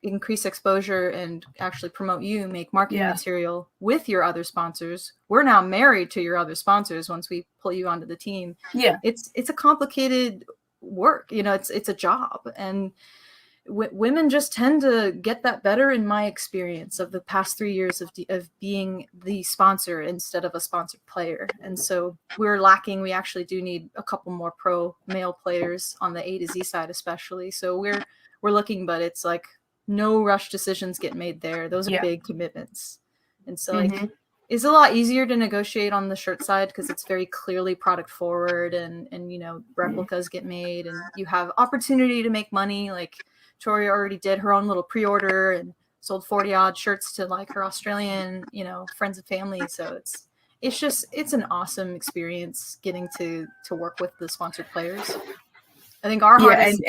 increase exposure and actually promote you, make marketing material with your other sponsors. We're now married to your other sponsors once we pull you onto the team. Yeah. It's a complicated work, it's a job. And women just tend to get that better, in my experience of the past 3 years of being the sponsor instead of a sponsored player. And so we're lacking. We actually do need a couple more pro male players on the A to Z side, especially. So we're looking, but it's like no rush decisions get made there. Those are big commitments. And so like is a lot easier to negotiate on the shirt side because it's very clearly product forward, and replicas get made, and you have opportunity to make money. Like Tori already did her own little pre-order and sold 40 odd shirts to like her Australian, friends and family. So it's an awesome experience getting to work with the sponsored players. I think our hardest.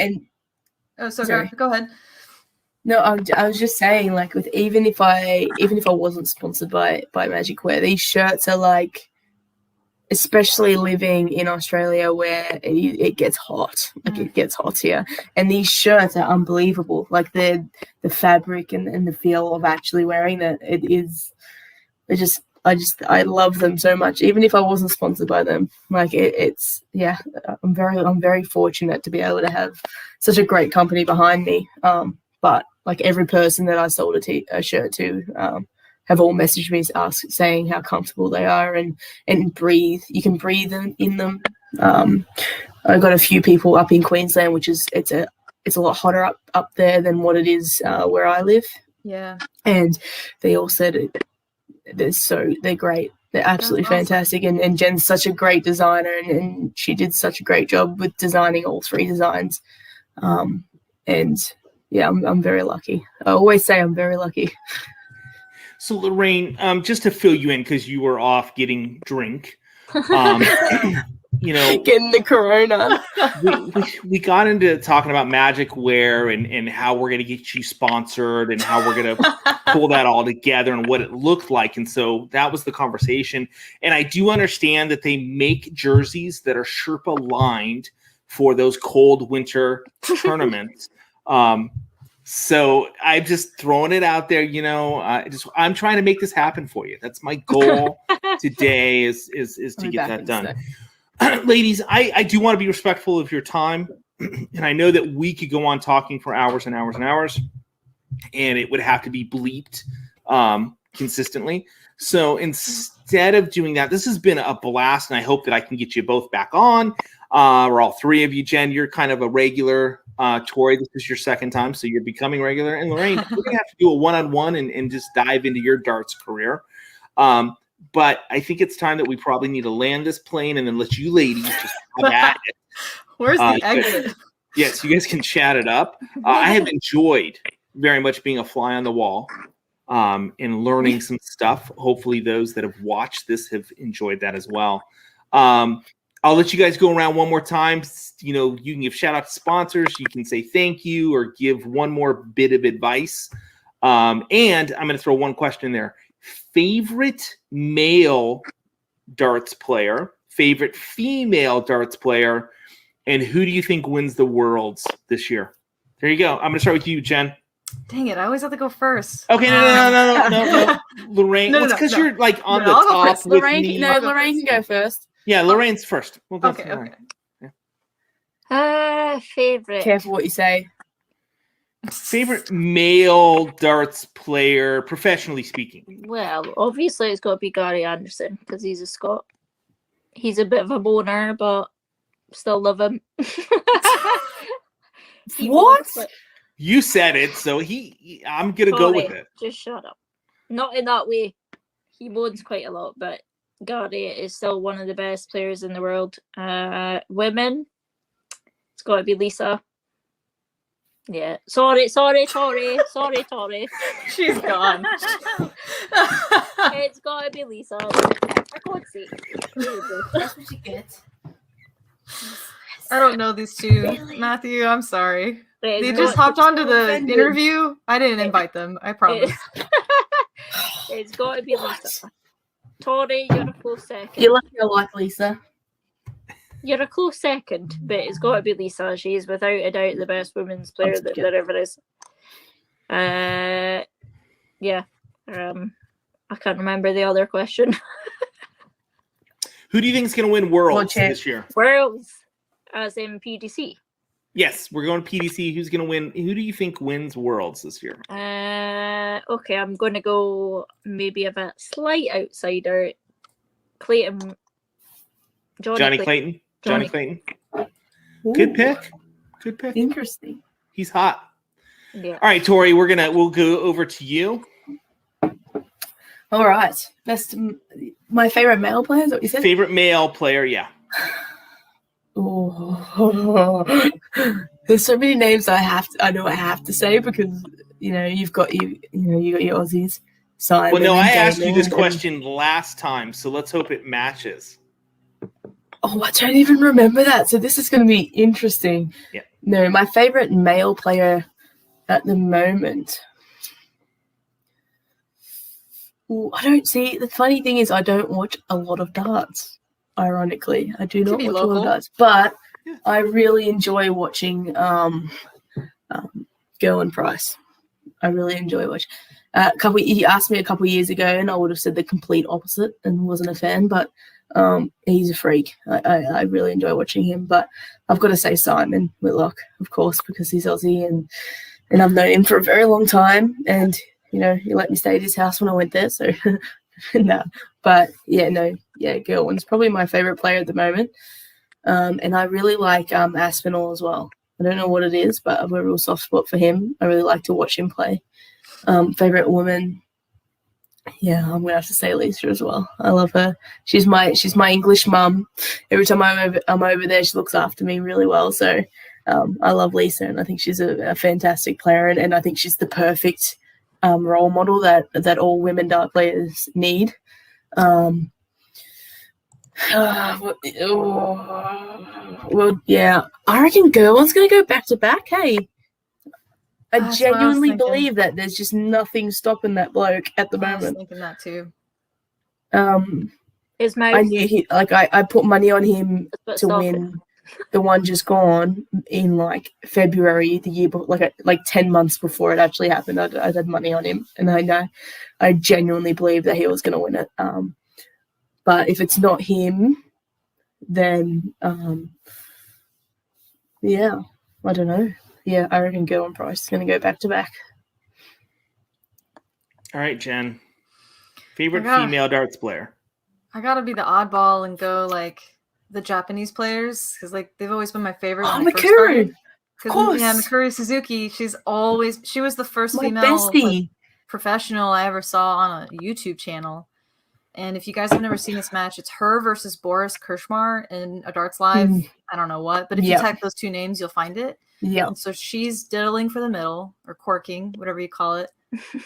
Go ahead. No, I was just saying, like, with even if I wasn't sponsored by Magicwear, these shirts are like, especially living in Australia where it gets hot, like it gets hot here, and these shirts are unbelievable. Like the fabric and the feel of actually wearing it, I love them so much. Even if I wasn't sponsored by them, like I'm very fortunate to be able to have such a great company behind me. But like every person that I sold a shirt to have all messaged me saying how comfortable they are and breathe. You can breathe in them. I got a few people up in Queensland, which is it's a lot hotter up there than what it is where I live. Yeah, and they all said they're great. They're absolutely fantastic. And Jen's such a great designer, and she did such a great job with designing all 3 designs. And yeah, I'm very lucky. I always say I'm very lucky. So Lorraine, just to fill you in, because you were off getting drink, getting the corona. we got into talking about Magicwear and how we're going to get you sponsored and how we're going to pull that all together and what it looked like. And so that was the conversation. And I do understand that they make jerseys that are Sherpa lined for those cold winter tournaments. So I'm just throwing it out there, I'm trying to make this happen for you. That's my goal today is to get that done. Ladies, I do want to be respectful of your time. And I know that we could go on talking for hours and hours and hours, and it would have to be bleeped consistently. So instead of doing that, this has been a blast, and I hope that I can get you both back on, or all 3 of you. Jen, you're kind of a regular. Tori, this is your second time, so you're becoming regular. And Lorraine, we're going to have to do a one-on-one and just dive into your darts career. But I think it's time that we probably need to land this plane and then let you ladies just have at it. Where's the exit? Yes, you guys can chat it up. I have enjoyed very much being a fly on the wall and learning some stuff. Hopefully those that have watched this have enjoyed that as well. I'll let you guys go around one more time. You can give shout out to sponsors. You can say thank you or give one more bit of advice. And I'm going to throw one question in there. Favorite male darts player, favorite female darts player, and who do you think wins the Worlds this year? There you go. I'm going to start with you, Jen. Dang it. I always have to go first. Okay, no. Lorraine. No, it's because you're like on the top with me. Lorraine can go first. Yeah, Lorraine's first. We'll go okay. Favorite. Careful what you say. Favorite male darts player, professionally speaking. Well, obviously it's got to be Gary Anderson because he's a Scot. He's a bit of a boner, but still love him. What? You said it, so I'm gonna go with it. Just shut up. Not in that way. He moans quite a lot, but Gary is still one of the best players in the world. Women, it's got to be Lisa. Yeah. Sorry, Tori. She's gone. It's got to be Lisa. For God's sake. That's what you get. I don't know these two. Really? Matthew, I'm sorry. They just hopped onto the interview. I didn't invite them. I promise. It's got to be Lisa. Tori, you're a close second. You're like Lisa. You're a close second, but it's got to be Lisa. She is without a doubt the best women's player that there ever is. Yeah. I can't remember the other question. Who do you think is going to win Worlds this year? Worlds, as in PDC. Yes, we're going to PDC. Who's going to win? Who do you think wins Worlds this year? Okay, I'm going to go maybe a bit slight outsider. Clayton. Johnny Clayton. Johnny Clayton. Good pick. Interesting. He's hot. Yeah. All right, Tori, we'll go over to you. All right. My favorite male player. Is that what you said? Favorite male player, yeah. Oh, there's so many names I know I have to say because you got your Aussies. Simon. Well, no, I and asked you this Damon question last time, so let's hope it matches. Oh, I don't even remember that. So this is going to be interesting. Yeah. No, my favorite male player at the moment. Ooh, I don't see. The funny thing is, I don't watch a lot of darts. Ironically, I do not watch a lot of darts, but I really enjoy watching Gerwyn Price. I really enjoy watching. He asked me a couple of years ago, and I would have said the complete opposite and wasn't a fan. But he's a freak. I really enjoy watching him. But I've got to say Simon Whitlock, of course, because he's Aussie and I've known him for a very long time. And he let me stay at his house when I went there. So no, but Gerwyn's probably my favorite player at the moment. And I really like Aspinall as well. I don't know what it is, but I've got a real soft spot for him. I really like to watch him play. Favorite woman, I'm gonna have to say Lisa as well. I love her. She's my English mum. Every time I'm over there, she looks after me really well. So I love Lisa, and I think she's a fantastic player, and I think she's the perfect role model that all women dart players need. Well, yeah, I reckon Gerwyn's gonna go back to back. Hey. I genuinely believe that there's just nothing stopping that bloke at the moment. I was thinking that too. His mouth. I knew I put money on him to win the one just gone in February the year before, like 10 months before it actually happened. I had money on him, and I genuinely believe that he was going to win it. But if it's not him, then I don't know. Yeah, I reckon Gerwyn Price is going to go back to back. All right, Jen. Favorite female darts player? I got to be the oddball and go the Japanese players because they've always been my favorite. Oh, Mikuru! Of course. Yeah, Mikuru Suzuki. She was the first female professional I ever saw on a YouTube channel. And if you guys have never seen this match, it's her versus Boris Kirschmar in a Darts Live. I don't know what, but if you type those two names, you'll find it. Yeah. And so she's diddling for the middle or corking, whatever you call it.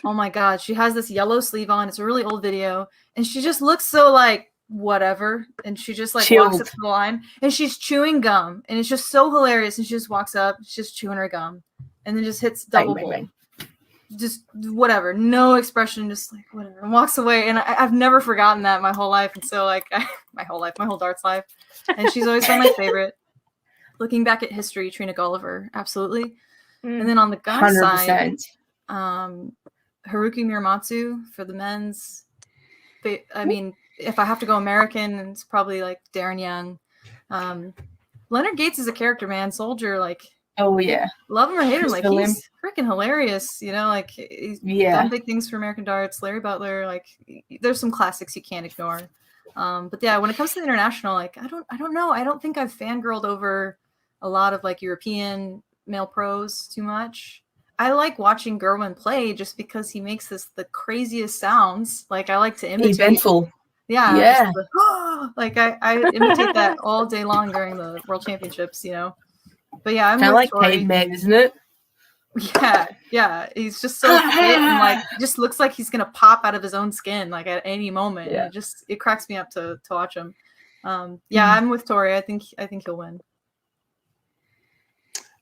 Oh my God. She has this yellow sleeve on. It's a really old video. And she just looks so whatever. And she just walks up to the line and she's chewing gum. And it's just so hilarious. And she just walks up, she's just chewing her gum and then just hits double bowl. Just whatever. No expression, just whatever. And walks away. And I've never forgotten that my whole life. And so my whole darts life. And she's always been my favorite. Looking back at history, Trina Gulliver, absolutely. And then on the guy 100%. side, Haruki Muramatsu for the men's. I mean, if I have to go American, it's probably Darren Young. Leonard Gates is a character, man. Soldier, oh yeah, love him or hate him, he's freaking hilarious. He's done big things for American darts. Larry Butler, there's some classics you can't ignore. But yeah, when it comes to the international, I don't know. I don't think I've fangirled over a lot of European male pros too much. I like watching Gerwyn play just because he makes the craziest sounds. I like to imitate. Eventful. Yeah. I imitate that all day long during the World Championships, But yeah, I'm kind of like Tori. Caveman, isn't it? Yeah. He's just so fit and just looks like he's gonna pop out of his own skin at any moment. Yeah. And it cracks me up to watch him. I'm with Tori. I think he'll win.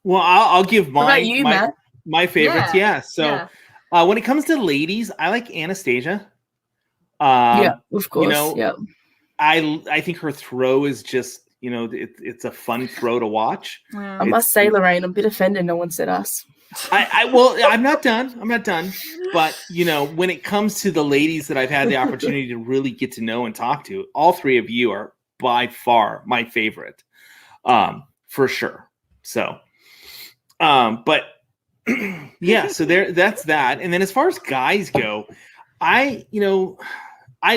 Well, I'll give Matt? my favorites. Yeah. So when it comes to ladies, I like Anastasia. Of course. I think her throw is just it's a fun throw to watch. Yeah. I must say, Lorraine, I'm a bit offended. No one said us. I'm not done. But when it comes to the ladies that I've had the opportunity to really get to know and talk to, all three of you are by far my favorite, for sure. So, but so that's that. And then as far as guys go,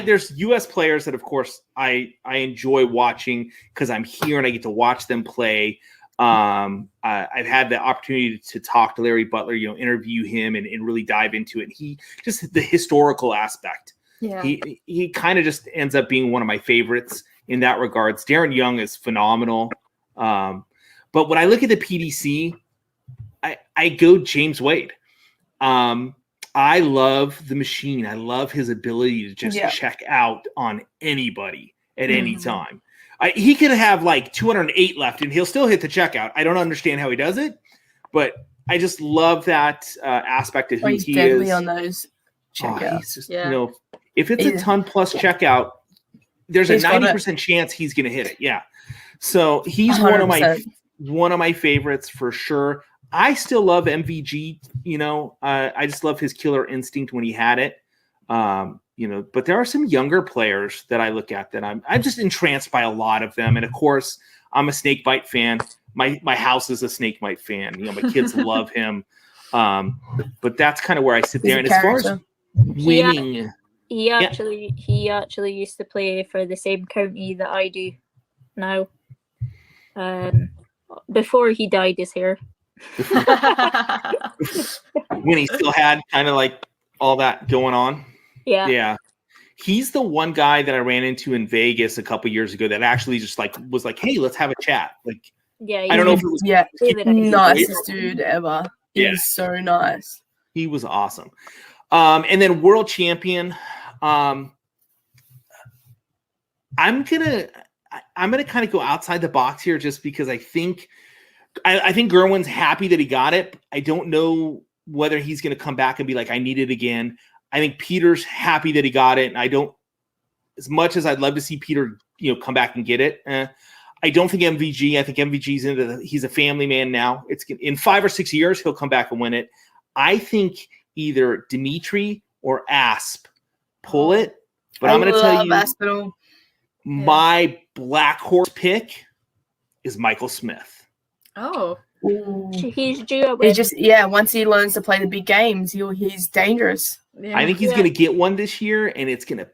there's U.S. players that, of course, I enjoy watching because I'm here and I get to watch them play. I've had the opportunity to talk to Larry Butler, interview him and really dive into it. He just the historical aspect Yeah. He kind of just ends up being one of my favorites in that regards. Darren Young is phenomenal. But when I look at the PDC, I go James Wade. I love the machine. I love his ability to just check out on anybody at any time. He could have like 208 left and he'll still hit the checkout. I don't understand how he does it, but I just love that aspect of who he's he deadly is. on those checkouts. Just, you know, if it's a ton plus checkout, there's a 90% chance he's going to hit it. Yeah. So he's 100%. one of my favorites for sure. I still love MVG. You know, I just love his killer instinct when he had it. You know, but there are some younger players that I look at that I'm just entranced by a lot of them. And of course, I'm a Snakebite fan. My house is a Snakebite fan. You know, my kids love him. But that's kind of where I sit there. And as far as winning, he actually used to play for the same county that I do now. Before he dyed his hair. When he still had kind of like all that going on. Yeah. He's the one guy that I ran into in Vegas a couple years ago that actually just like was like, hey, let's have a chat. Like, I don't know if it was nicest dude ever. He's so nice. He was awesome. And then world champion. I'm gonna kind of go outside the box here just because I think Gerwin's happy that he got it. I don't know whether he's going to come back and be like, I need it again. I think Peter's happy that he got it. And I don't, as much as I'd love to see Peter, you know, come back and get it. I don't think MVG, I think MVG's he's a family man now. It's in 5 or 6 years, he'll come back and win it. I think either Dimitri or Asp pull it, but I'm going to tell you, Aspinall. My black horse pick is Michael Smith. Oh. Ooh. He's due a win. He just once he learns to play the big games, he's dangerous. Yeah. I think he's going to get one this year, and he's going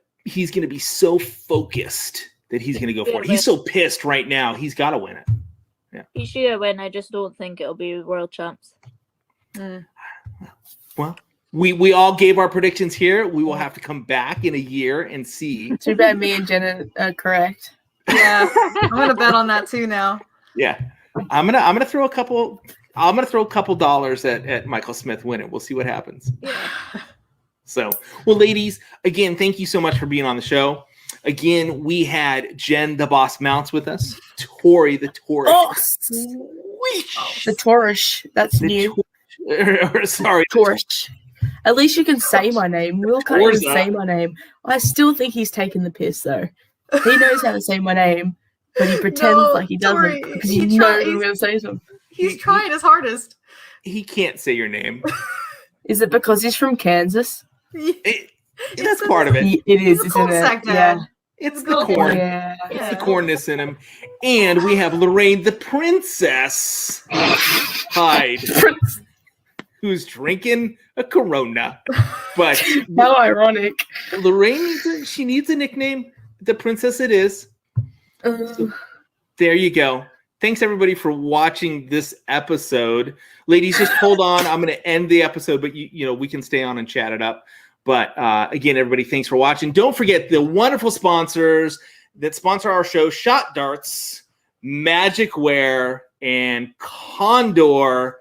to be so focused that he's going to go for it. He's so pissed right now. He's got to win it. Yeah. He's due a win. I just don't think it'll be world champs. Well, we all gave our predictions here. We will have to come back in a year and see. Too bad me and Jenna are correct. Yeah, I'm gonna bet on that too now. Yeah, I'm gonna throw a couple. I'm gonna throw a couple dollars at Michael Smith winning. We'll see what happens. Yeah. So, well, ladies, again, thank you so much for being on the show. Again, we had Jenn the Boss Mounts with us, Tori the Torish. Oh, the Torish. That's new. Sorry, Torish. At least you can say my name. Will can't even say my name. I still think he's taking the piss, though. He knows how to say my name, but he pretends like he doesn't Tori, because he knows I'm going to say something. He's trying his hardest. He can't say your name. Is it because he's from Kansas? That's part of it. It is, isn't it? Yeah. It's the corn. Yeah. It's the cornness in him. And we have Lorraine the Princess Hyde, who's drinking a Corona. But how ironic. Lorraine needs a nickname. The Princess it is. So, there you go. Thanks everybody for watching this episode. Ladies, just hold on. I'm going to end the episode, but you know we can stay on and chat it up. But again, everybody, thanks for watching. Don't forget the wonderful sponsors that sponsor our show: Shot Darts, Magicwear, and Condor.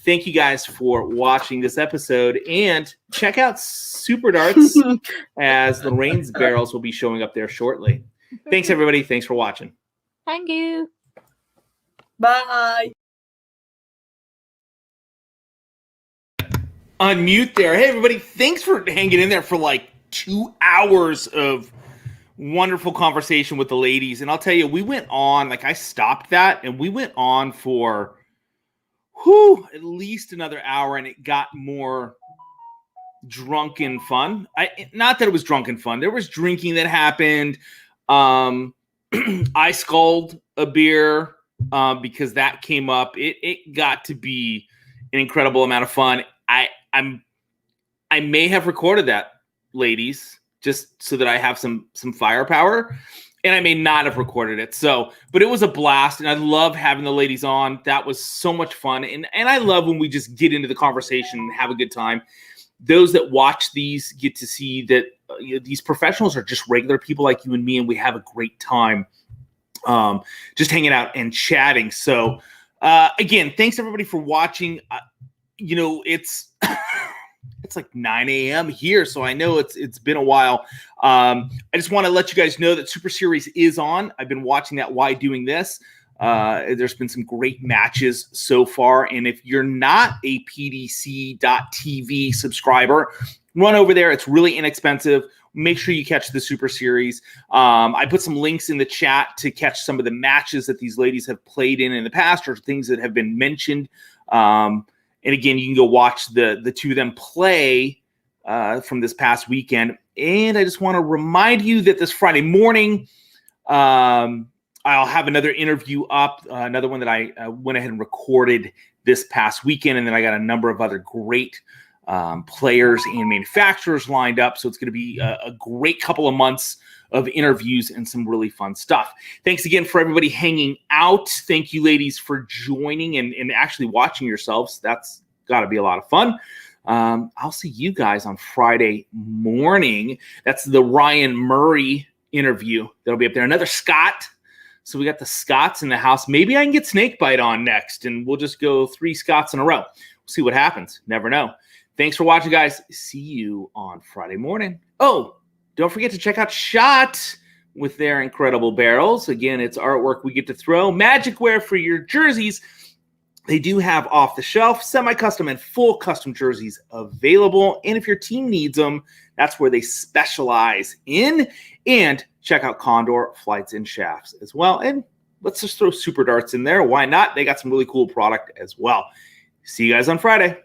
Thank you guys for watching this episode, and check out Super Darts as Lorraine's barrels will be showing up there shortly. Thanks, everybody. Thanks for watching. Thank you. Bye. Unmute there. Hey, everybody. Thanks for hanging in there for like 2 hours of wonderful conversation with the ladies. And I'll tell you, we went on, like I stopped that, and we went on for at least another hour, and it got more drunken fun. Not that it was drunken fun. There was drinking that happened. I sculled a beer because that came up. It got to be an incredible amount of fun. I may have recorded that, ladies, just so that I have some firepower, and I may not have recorded it. So, but it was a blast, and I love having the ladies on. That was so much fun, and I love when we just get into the conversation and have a good time. those that watch these get to see that these professionals are just regular people like you and me, and we have a great time just hanging out and chatting. So again, thanks everybody for watching. It's it's like 9 a.m. here, so I know it's been a while. I just want to let you guys know that Super Series is on. I've been watching that while doing this. There's been some great matches so far, and if you're not a PDC.TV subscriber, run over there. It's really inexpensive. Make sure you catch the Super Series. I put some links in the chat to catch some of the matches that these ladies have played in the past, or things that have been mentioned. And again, you can go watch the two of them play from this past weekend. And I just want to remind you that this Friday morning, I'll have another interview up, another one that I went ahead and recorded this past weekend. And then I got a number of other great players and manufacturers lined up. So it's going to be a great couple of months of interviews and some really fun stuff. Thanks again for everybody hanging out. Thank you, ladies, for joining and actually watching yourselves. That's got to be a lot of fun. I'll see you guys on Friday morning. That's the Ryan Murray interview. That'll be up there. Another Scott. So we got the Scots in the house. Maybe I can get Snakebite on next, and we'll just go 3 Scots in a row. We'll see what happens. Never know. Thanks for watching, guys. See you on Friday morning. Oh, don't forget to check out Shot with their incredible barrels. Again, it's artwork we get to throw. Magicwear for your jerseys. They do have off-the-shelf, semi-custom, and full custom jerseys available. And if your team needs them, that's where they specialize in. And check out Condor Flights and Shafts as well. And let's just throw Super Darts in there. Why not? They got some really cool product as well. See you guys on Friday.